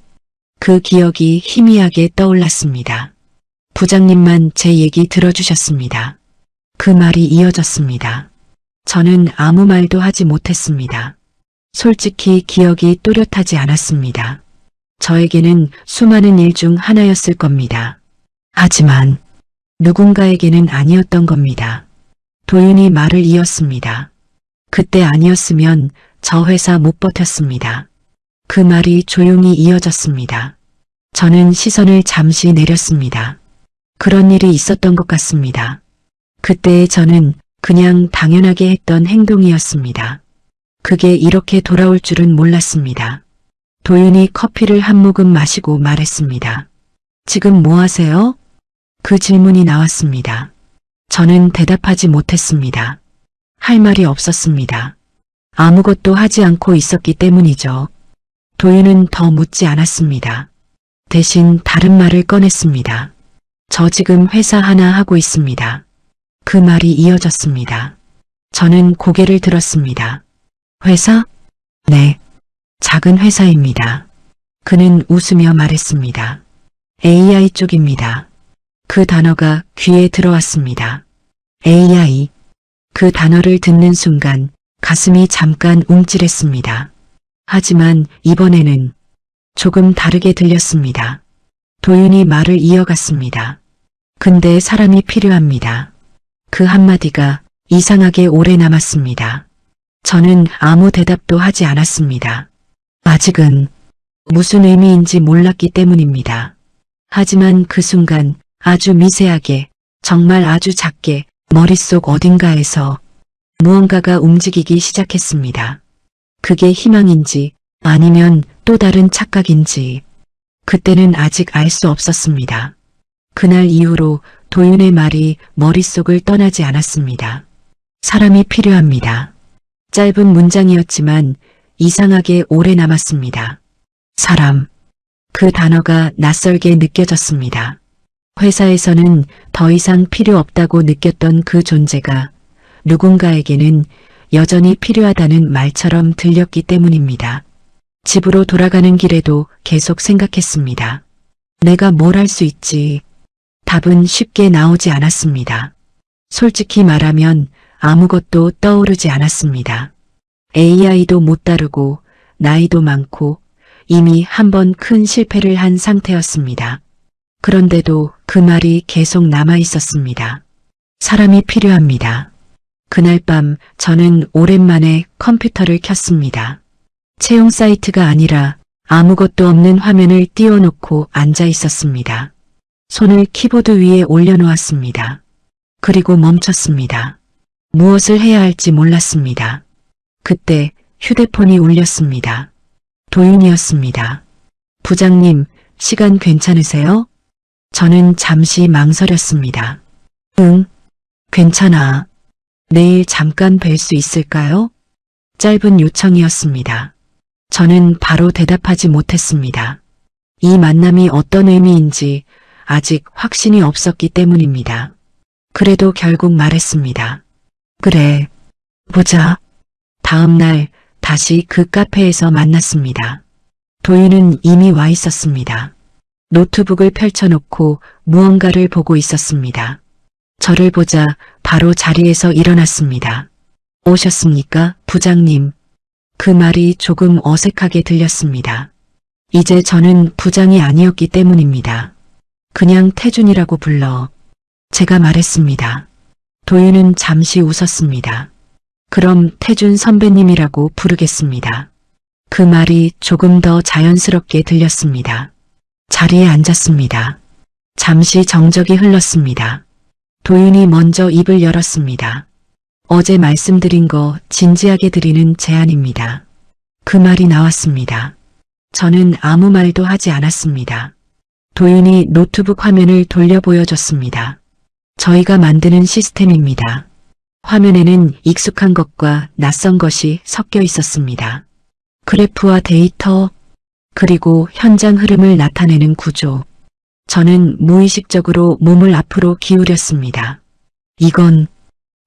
그 기억이 희미하게 떠올랐습니다. 부장님만 제 얘기 들어주셨습니다. 그 말이 이어졌습니다. 저는 아무 말도 하지 못했습니다. 솔직히 기억이 또렷하지 않았습니다. 저에게는 수많은 일 중 하나였을 겁니다. 하지만 누군가에게는 아니었던 겁니다. 도윤이 말을 이었습니다. 그때 아니었으면 저 회사 못 버텼습니다. 그 말이 조용히 이어졌습니다. 저는 시선을 잠시 내렸습니다. 그런 일이 있었던 것 같습니다. 그때의 저는 그냥 당연하게 했던 행동이었습니다. 그게 이렇게 돌아올 줄은 몰랐습니다. 도윤이 커피를 한 모금 마시고 말했습니다. 지금 뭐 하세요? 그 질문이 나왔습니다. 저는 대답하지 못했습니다. 할 말이 없었습니다. 아무것도 하지 않고 있었기 때문이죠. 도윤은 더 묻지 않았습니다. 대신 다른 말을 꺼냈습니다. 저 지금 회사 하나 하고 있습니다. 그 말이 이어졌습니다. 저는 고개를 들었습니다. 회사? 네. 작은 회사입니다. 그는 웃으며 말했습니다. AI 쪽입니다. 그 단어가 귀에 들어왔습니다. AI. 그 단어를 듣는 순간 가슴이 잠깐 움찔했습니다. 하지만 이번에는 조금 다르게 들렸습니다. 도윤이 말을 이어갔습니다. 근데 사람이 필요합니다. 그 한마디가 이상하게 오래 남았습니다. 저는 아무 대답도 하지 않았습니다. 아직은 무슨 의미인지 몰랐기 때문입니다. 하지만 그 순간 아주 미세하게, 정말 아주 작게 머릿속 어딘가에서 무언가가 움직이기 시작했습니다. 그게 희망인지 아니면 또 다른 착각인지 그때는 아직 알 수 없었습니다. 그날 이후로 도윤의 말이 머릿속을 떠나지 않았습니다. 사람이 필요합니다. 짧은 문장이었지만 이상하게 오래 남았습니다. 사람. 그 단어가 낯설게 느껴졌습니다. 회사에서는 더 이상 필요 없다고 느꼈던 그 존재가 누군가에게는 여전히 필요하다는 말처럼 들렸기 때문입니다. 집으로 돌아가는 길에도 계속 생각했습니다. 내가 뭘 할 수 있지? 답은 쉽게 나오지 않았습니다. 솔직히 말하면 아무것도 떠오르지 않았습니다. AI도 못 다루고 나이도 많고 이미 한 번 큰 실패를 한 상태였습니다. 그런데도 그 말이 계속 남아 있었습니다. 사람이 필요합니다. 그날 밤 저는 오랜만에 컴퓨터를 켰습니다. 채용 사이트가 아니라 아무것도 없는 화면을 띄워놓고 앉아 있었습니다. 손을 키보드 위에 올려놓았습니다. 그리고 멈췄습니다. 무엇을 해야 할지 몰랐습니다. 그때 휴대폰이 울렸습니다. 도윤이었습니다. 부장님, 시간 괜찮으세요? 저는 잠시 망설였습니다. 응, 괜찮아. 내일 잠깐 뵐 수 있을까요? 짧은 요청이었습니다. 저는 바로 대답하지 못했습니다. 이 만남이 어떤 의미인지 아직 확신이 없었기 때문입니다. 그래도 결국 말했습니다. 그래, 보자. 다음 날 다시 그 카페에서 만났습니다. 도윤은 이미 와 있었습니다. 노트북을 펼쳐놓고 무언가를 보고 있었습니다. 저를 보자 바로 자리에서 일어났습니다. 오셨습니까, 부장님? 그 말이 조금 어색하게 들렸습니다. 이제 저는 부장이 아니었기 때문입니다. 그냥 태준이라고 불러. 제가 말했습니다. 도윤은 잠시 웃었습니다. 그럼 태준 선배님이라고 부르겠습니다. 그 말이 조금 더 자연스럽게 들렸습니다. 자리에 앉았습니다. 잠시 정적이 흘렀습니다. 도윤이 먼저 입을 열었습니다. 어제 말씀드린 거 진지하게 드리는 제안입니다. 그 말이 나왔습니다. 저는 아무 말도 하지 않았습니다. 도윤이 노트북 화면을 돌려 보여줬습니다. 저희가 만드는 시스템입니다. 화면에는 익숙한 것과 낯선 것이 섞여 있었습니다. 그래프와 데이터, 그리고 현장 흐름을 나타내는 구조. 저는 무의식적으로 몸을 앞으로 기울였습니다. 이건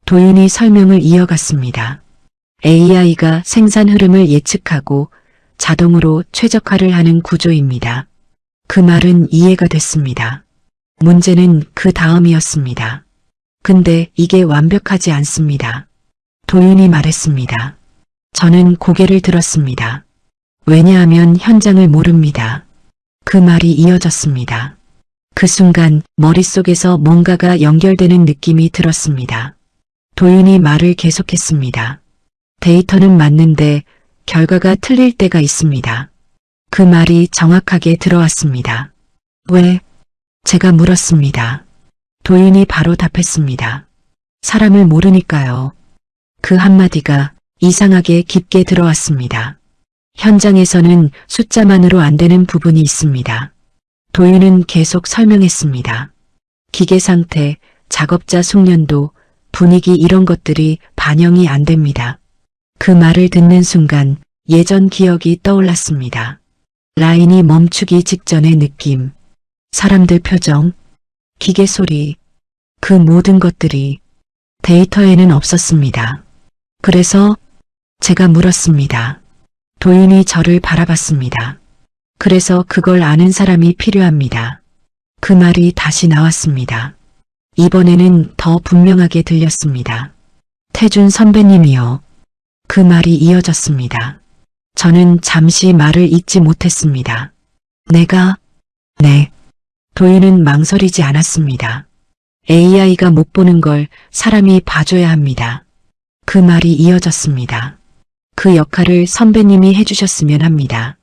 도윤이 설명을 이어갔습니다. AI가 생산 흐름을 예측하고 자동으로 최적화를 하는 구조입니다. 그 말은 이해가 됐습니다. 문제는 그 다음이었습니다. 근데 이게 완벽하지 않습니다. 도윤이 말했습니다. 저는 고개를 들었습니다. 왜냐하면 현장을 모릅니다. 그 말이 이어졌습니다. 그 순간 머릿속에서 뭔가가 연결되는 느낌이 들었습니다. 도윤이 말을 계속했습니다. 데이터는 맞는데 결과가 틀릴 때가 있습니다. 그 말이 정확하게 들어왔습니다. 왜? 제가 물었습니다. 도윤이 바로 답했습니다. 사람을 모르니까요. 그 한마디가 이상하게 깊게 들어왔습니다. 현장에서는 숫자만으로 안 되는 부분이 있습니다. 도윤은 계속 설명했습니다. 기계 상태, 작업자 숙련도, 분위기 이런 것들이 반영이 안 됩니다. 그 말을 듣는 순간 예전 기억이 떠올랐습니다. 라인이 멈추기 직전의 느낌, 사람들 표정, 기계 소리, 그 모든 것들이 데이터에는 없었습니다. 그래서 제가 물었습니다. 도윤이 저를 바라봤습니다. 그래서 그걸 아는 사람이 필요합니다. 그 말이 다시 나왔습니다. 이번에는 더 분명하게 들렸습니다. 태준 선배님이요. 그 말이 이어졌습니다. 저는 잠시 말을 잇지 못했습니다. 네. 도윤은 망설이지 않았습니다. AI가 못 보는 걸 사람이 봐줘야 합니다. 그 말이 이어졌습니다. 그 역할을 선배님이 해주셨으면 합니다.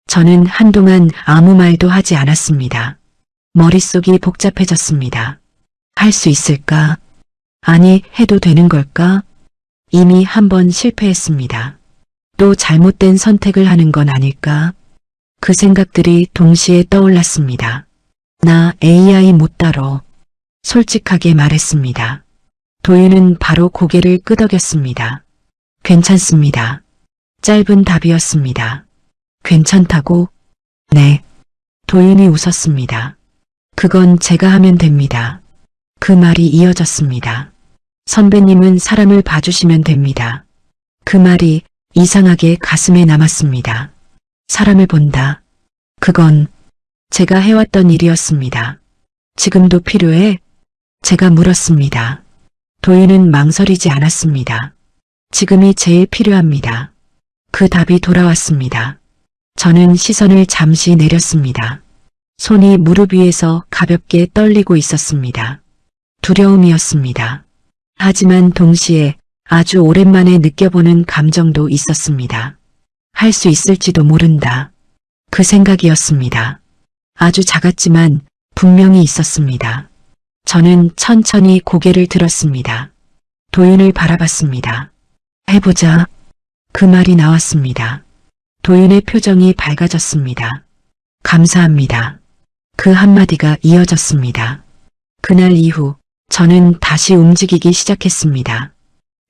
저는 한동안 아무 말도 하지 않았습니다. 머릿속이 복잡해졌습니다. 할 수 있을까? 아니, 해도 되는 걸까? 이미 한 번 실패했습니다. 또 잘못된 선택을 하는 건 아닐까? 그 생각들이 동시에 떠올랐습니다. 나 AI 못 다뤄. 솔직하게 말했습니다. 도윤은 바로 고개를 끄덕였습니다. 괜찮습니다. 짧은 답이었습니다. 괜찮다고? 네. 도윤이 웃었습니다. 그건 제가 하면 됩니다. 그 말이 이어졌습니다. 선배님은 사람을 봐주시면 됩니다. 그 말이 이상하게 가슴에 남았습니다. 사람을 본다. 그건 제가 해왔던 일이었습니다. 지금도 필요해? 제가 물었습니다. 도윤은 망설이지 않았습니다. 지금이 제일 필요합니다. 그 답이 돌아왔습니다. 저는 시선을 잠시 내렸습니다. 손이 무릎 위에서 가볍게 떨리고 있었습니다. 두려움이었습니다. 하지만 동시에 아주 오랜만에 느껴보는 감정도 있었습니다. 할 수 있을지도 모른다. 그 생각이었습니다. 아주 작았지만 분명히 있었습니다. 저는 천천히 고개를 들었습니다. 도윤을 바라봤습니다. 해보자. 그 말이 나왔습니다. 도윤의 표정이 밝아졌습니다. 감사합니다. 그 한마디가 이어졌습니다. 그날 이후 저는 다시 움직이기 시작했습니다.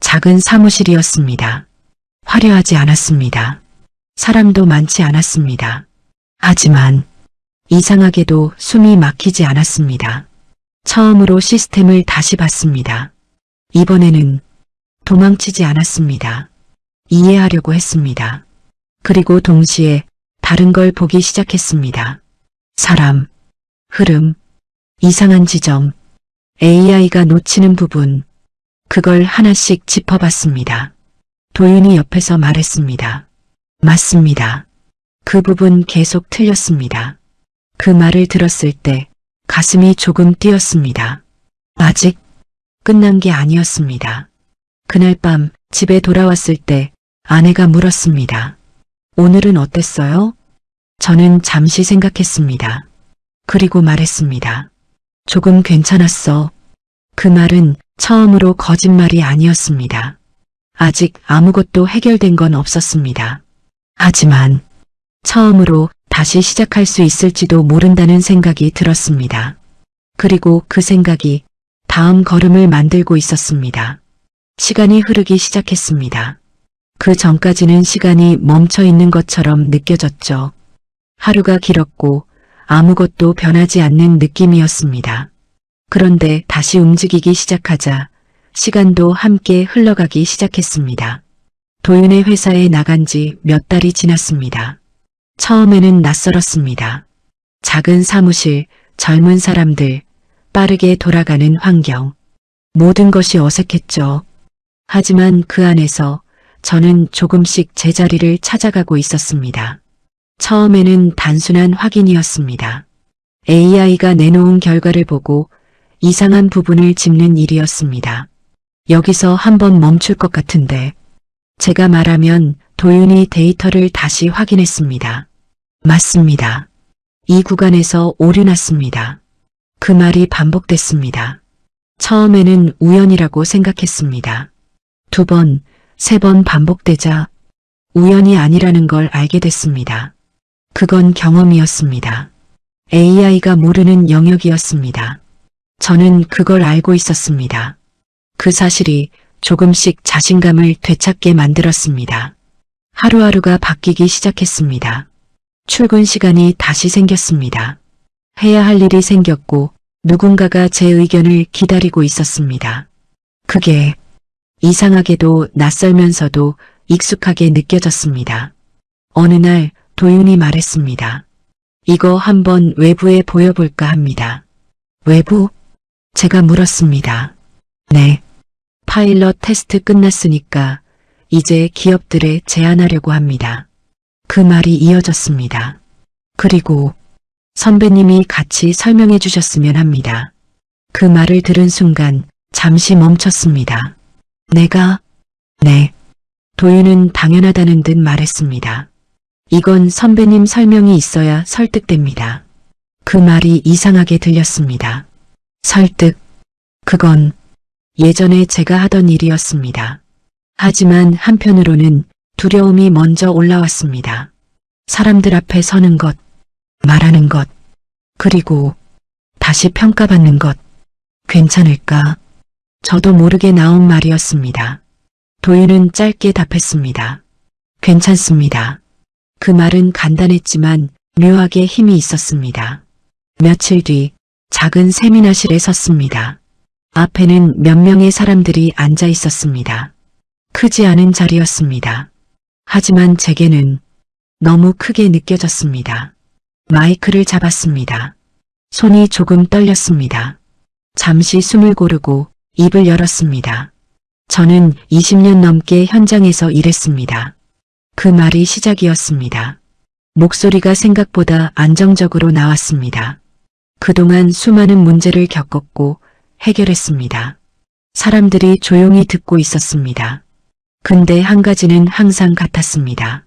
작은 사무실이었습니다. 화려하지 않았습니다. 사람도 많지 않았습니다. 하지만 이상하게도 숨이 막히지 않았습니다. 처음으로 시스템을 다시 봤습니다. 이번에는 도망치지 않았습니다. 이해하려고 했습니다. 그리고 동시에 다른 걸 보기 시작했습니다. 사람, 흐름, 이상한 지점, AI가 놓치는 부분, 그걸 하나씩 짚어봤습니다. 도윤이 옆에서 말했습니다. 맞습니다. 그 부분 계속 틀렸습니다. 그 말을 들었을 때 가슴이 조금 뛰었습니다. 아직 끝난 게 아니었습니다. 그날 밤 집에 돌아왔을 때 아내가 물었습니다. 오늘은 어땠어요? 저는 잠시 생각했습니다. 그리고 말했습니다. 조금 괜찮았어. 그 말은 처음으로 거짓말이 아니었습니다. 아직 아무것도 해결된 건 없었습니다. 하지만 처음으로 다시 시작할 수 있을지도 모른다는 생각이 들었습니다. 그리고 그 생각이 다음 걸음을 만들고 있었습니다. 시간이 흐르기 시작했습니다. 그 전까지는 시간이 멈춰 있는 것처럼 느껴졌죠. 하루가 길었고 아무것도 변하지 않는 느낌이었습니다. 그런데 다시 움직이기 시작하자 시간도 함께 흘러가기 시작했습니다. 도윤의 회사에 나간 지 몇 달이 지났습니다. 처음에는 낯설었습니다. 작은 사무실, 젊은 사람들, 빠르게 돌아가는 환경. 모든 것이 어색했죠. 하지만 그 안에서 저는 조금씩 제자리를 찾아가고 있었습니다. 처음에는 단순한 확인이었습니다. AI가 내놓은 결과를 보고 이상한 부분을 짚는 일이었습니다. 여기서 한번 멈출 것 같은데 제가 말하면 도윤이 데이터를 다시 확인했습니다. 맞습니다. 이 구간에서 오류 났습니다. 그 말이 반복됐습니다. 처음에는 우연이라고 생각했습니다. 2번, 3번 반복되자 우연이 아니라는 걸 알게 됐습니다. 그건 경험이었습니다. AI가 모르는 영역이었습니다. 저는 그걸 알고 있었습니다. 그 사실이 조금씩 자신감을 되찾게 만들었습니다. 하루하루가 바뀌기 시작했습니다. 출근 시간이 다시 생겼습니다. 해야 할 일이 생겼고 누군가가 제 의견을 기다리고 있었습니다. 그게 이상하게도 낯설면서도 익숙하게 느껴졌습니다. 어느 날 도윤이 말했습니다. 이거 한번 외부에 보여볼까 합니다. 외부? 제가 물었습니다. 네. 파일럿 테스트 끝났으니까 이제 기업들에 제안하려고 합니다. 그 말이 이어졌습니다. 그리고 선배님이 같이 설명해 주셨으면 합니다. 그 말을 들은 순간 잠시 멈췄습니다. 네. 도윤은 당연하다는 듯 말했습니다. 이건 선배님 설명이 있어야 설득됩니다. 그 말이 이상하게 들렸습니다. 설득. 그건 예전에 제가 하던 일이었습니다. 하지만 한편으로는 두려움이 먼저 올라왔습니다. 사람들 앞에 서는 것, 말하는 것, 그리고 다시 평가받는 것, 괜찮을까? 저도 모르게 나온 말이었습니다. 도윤은 짧게 답했습니다. 괜찮습니다. 그 말은 간단했지만 묘하게 힘이 있었습니다. 며칠 뒤 작은 세미나실에 섰습니다. 앞에는 몇 명의 사람들이 앉아 있었습니다. 크지 않은 자리였습니다. 하지만 제게는 너무 크게 느껴졌습니다. 마이크를 잡았습니다. 손이 조금 떨렸습니다. 잠시 숨을 고르고 입을 열었습니다. 저는 20년 넘게 현장에서 일했습니다. 그 말이 시작이었습니다. 목소리가 생각보다 안정적으로 나왔습니다. 그동안 수많은 문제를 겪었고 해결했습니다. 사람들이 조용히 듣고 있었습니다. 근데 한 가지는 항상 같았습니다.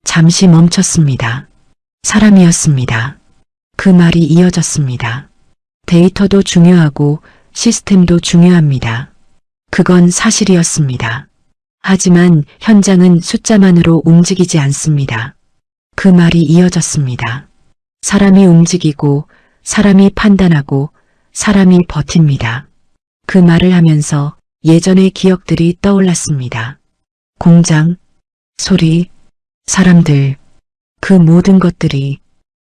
잠시 멈췄습니다. 사람이었습니다. 그 말이 이어졌습니다. 데이터도 중요하고 시스템도 중요합니다. 그건 사실이었습니다. 하지만 현장은 숫자만으로 움직이지 않습니다. 그 말이 이어졌습니다. 사람이 움직이고 사람이 판단하고 사람이 버팁니다. 그 말을 하면서 예전의 기억들이 떠올랐습니다. 공장, 소리, 사람들, 그 모든 것들이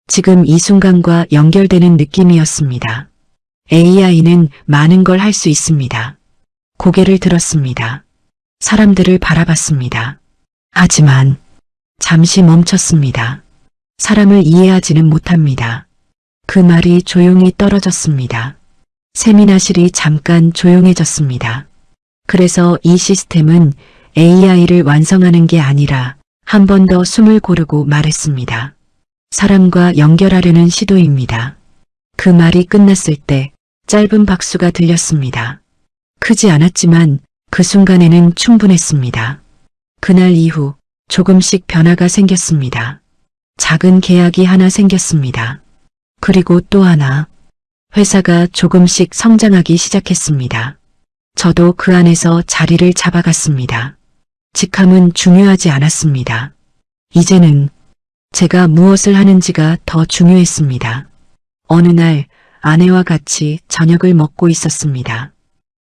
지금 이 순간과 연결되는 느낌이었습니다. AI는 많은 걸 할 수 있습니다. 고개를 들었습니다. 사람들을 바라봤습니다. 하지만 잠시 멈췄습니다. 사람을 이해하지는 못합니다. 그 말이 조용히 떨어졌습니다. 세미나실이 잠깐 조용해졌습니다. 그래서 이 시스템은 AI를 완성하는 게 아니라 한 번 더 숨을 고르고 말했습니다. 사람과 연결하려는 시도입니다. 그 말이 끝났을 때 짧은 박수가 들렸습니다. 크지 않았지만 그 순간에는 충분했습니다. 그날 이후 조금씩 변화가 생겼습니다. 작은 계약이 하나 생겼습니다. 그리고 또 하나. 회사가 조금씩 성장하기 시작했습니다. 저도 그 안에서 자리를 잡아갔습니다. 직함은 중요하지 않았습니다. 이제는 제가 무엇을 하는지가 더 중요했습니다. 어느 날 아내와 같이 저녁을 먹고 있었습니다.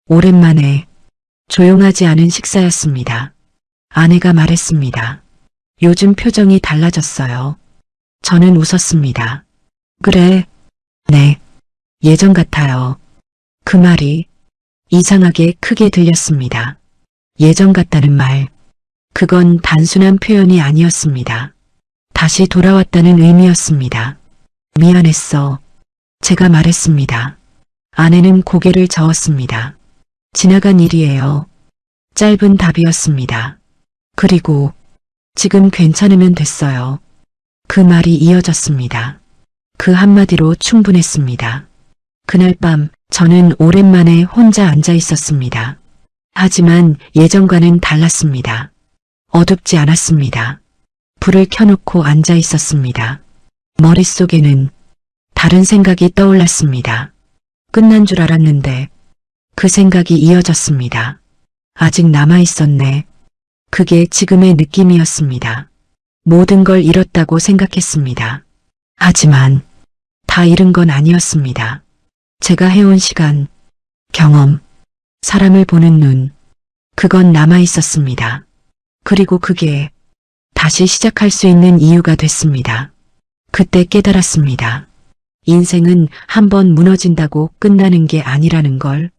오랜만에 조용하지 않은 식사였습니다. 아내가 말했습니다. 요즘 표정이 달라졌어요. 저는 웃었습니다. 그래, 네, 예전 같아요. 그 말이 이상하게 크게 들렸습니다. 예전 같다는 말, 그건 단순한 표현이 아니었습니다. 다시 돌아왔다는 의미였습니다. 미안했어. 제가 말했습니다. 아내는 고개를 저었습니다. 지나간 일이에요. 짧은 답이었습니다. 그리고 지금 괜찮으면 됐어요. 그 말이 이어졌습니다. 그 한마디로 충분했습니다. 그날 밤 저는 오랜만에 혼자 앉아 있었습니다. 하지만 예전과는 달랐습니다. 어둡지 않았습니다. 불을 켜놓고 앉아 있었습니다. 머릿속에는 다른 생각이 떠올랐습니다. 끝난 줄 알았는데 그 생각이 이어졌습니다. 아직 남아있었네. 그게 지금의 느낌이었습니다. 모든 걸 잃었다고 생각했습니다. 하지만 다 잃은 건 아니었습니다. 제가 해온 시간, 경험, 사람을 보는 눈, 그건 남아있었습니다. 그리고 그게 다시 시작할 수 있는 이유가 됐습니다. 그때 깨달았습니다. 인생은 한번 무너진다고 끝나는 게 아니라는 걸.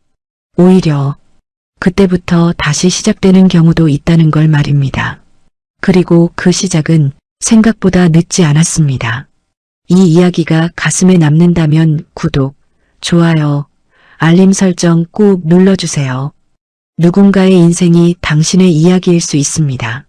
오히려 그때부터 다시 시작되는 경우도 있다는 걸 말입니다. 그리고 그 시작은 생각보다 늦지 않았습니다. 이 이야기가 가슴에 남는다면 구독, 좋아요, 알림 설정 꾹 눌러주세요. 누군가의 인생이 당신의 이야기일 수 있습니다.